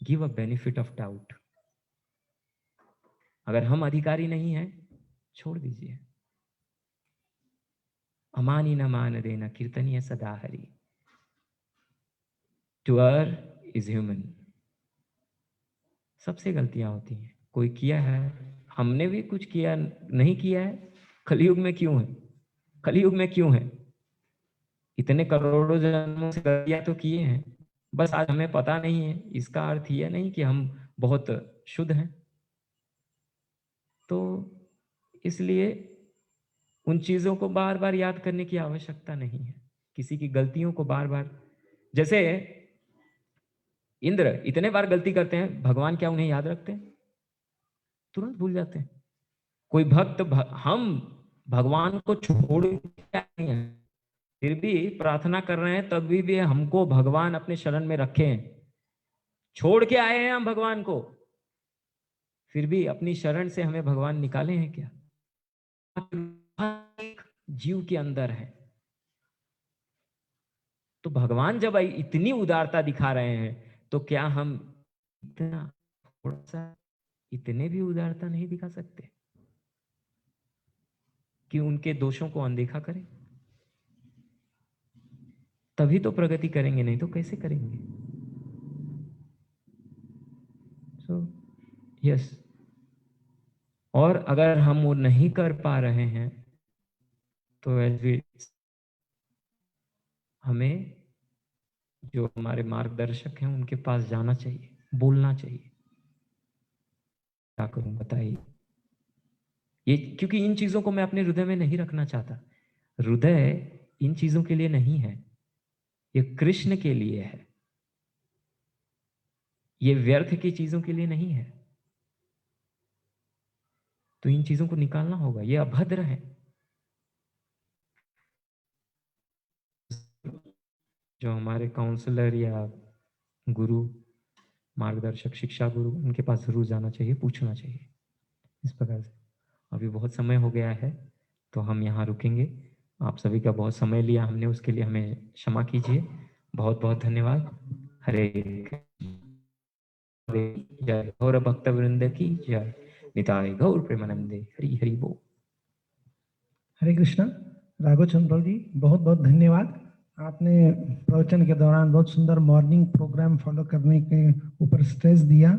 give a benefit of doubt. अगर हम अधिकारी नहीं हैं, छोड़ दीजिए। अमानी न मान देना कीर्तनीय सदा Hari. To err is human. सबसे गलतियां होती हैं, कोई किया है, हमने भी कुछ किया नहीं किया है, कलयुग में क्यों है? कलयुग में क्यों है? इतने करोड़ों जन्मों से गलतियां तो किए हैं, बस आज हमें पता नहीं है। इसका अर्थ यह नहीं कि हम बहुत शुद्ध हैं। तो इसलिए उन चीजों को बार बार याद करने की आवश्यकता नहीं है, किसी की गलतियों को बार बार। जैसे इंद्र इतने बार गलती करते हैं, भगवान क्या उन्हें याद रखते हैं? तुरंत भूल जाते हैं। कोई भक्त हम भगवान को छोड़ के आए हैं, फिर भी प्रार्थना कर रहे हैं, तभी भी हमको भगवान अपने शरण में रखे हैं। छोड़ के आए हैं हम भगवान को, फिर भी अपनी शरण से हमें भगवान निकाले हैं क्या? जीव के अंदर है। तो भगवान जब इतनी उदारता दिखा रहे हैं, तो क्या हम इतना थोड़ा सा इतने भी उदारता नहीं दिखा सकते कि उनके दोषों को अनदेखा करें? तभी तो प्रगति करेंगे, नहीं तो कैसे करेंगे? सो यस, और अगर हम वो नहीं कर पा रहे हैं तो हमें जो हमारे मार्गदर्शक हैं उनके पास जाना चाहिए, बोलना चाहिए। क्या करूं बताइए? ये क्योंकि इन चीजों को मैं अपने हृदय में नहीं रखना चाहता। हृदय इन चीजों के लिए नहीं है, ये कृष्ण के लिए है। ये व्यर्थ की चीजों के लिए नहीं है। तो इन चीजों को निकालना होगा, ये अभद्र है। जो हमारे काउंसलर या गुरु, मार्गदर्शक, शिक्षा गुरु, उनके पास जरूर जाना चाहिए, पूछना चाहिए इस प्रकार से। अभी बहुत समय हो गया है, तो हम यहाँ रुकेंगे। आप सभी का बहुत समय लिया हमने, उसके लिए हमें क्षमा कीजिए। बहुत बहुत धन्यवाद। हरे जय। गौर भक्त वृंद की जय। निताय गौर प्रेमानंदे। हरि हरि बोल। हरे कृष्णा। राघव चंद्र जी, बहुत बहुत धन्यवाद। आपने प्रवचन के दौरान बहुत सुंदर मॉर्निंग प्रोग्राम फॉलो करने के ऊपर स्ट्रेस दिया।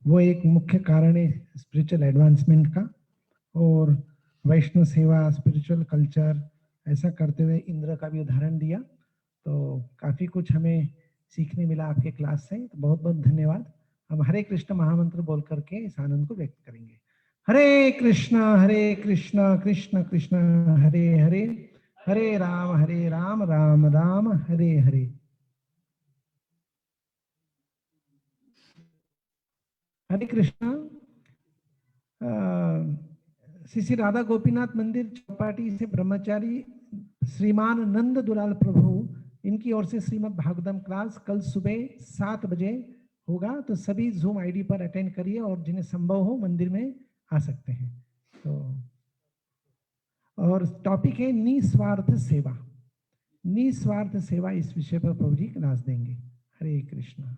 वो एक मुख्य कारण है स्पिरिचुअल एडवांसमेंट का। और वैष्णव सेवा, स्पिरिचुअल कल्चर, ऐसा करते हुए इंद्र का भी उदाहरण दिया। तो काफ़ी कुछ हमें सीखने मिला आपके क्लास से। तो बहुत बहुत धन्यवाद। हम हरे कृष्ण महामंत्र बोल करके इस आनंद को व्यक्त करेंगे। हरे कृष्ण कृष्ण कृष्ण हरे हरे, हरे राम राम राम हरे हरे। हरे कृष्णा। श्री श्री राधा गोपीनाथ मंदिर चौपाटी से ब्रह्मचारी श्रीमान नंद दुलाल प्रभु, इनकी ओर से श्रीमद् भागवतम क्लास कल सुबह 7 बजे होगा। तो सभी जूम आईडी पर अटेंड करिए और जिन्हें संभव हो मंदिर में आ सकते हैं। तो और टॉपिक है निस्वार्थ सेवा। निस्वार्थ सेवा, इस विषय पर प्रभु जी क्लास देंगे। हरे कृष्णा।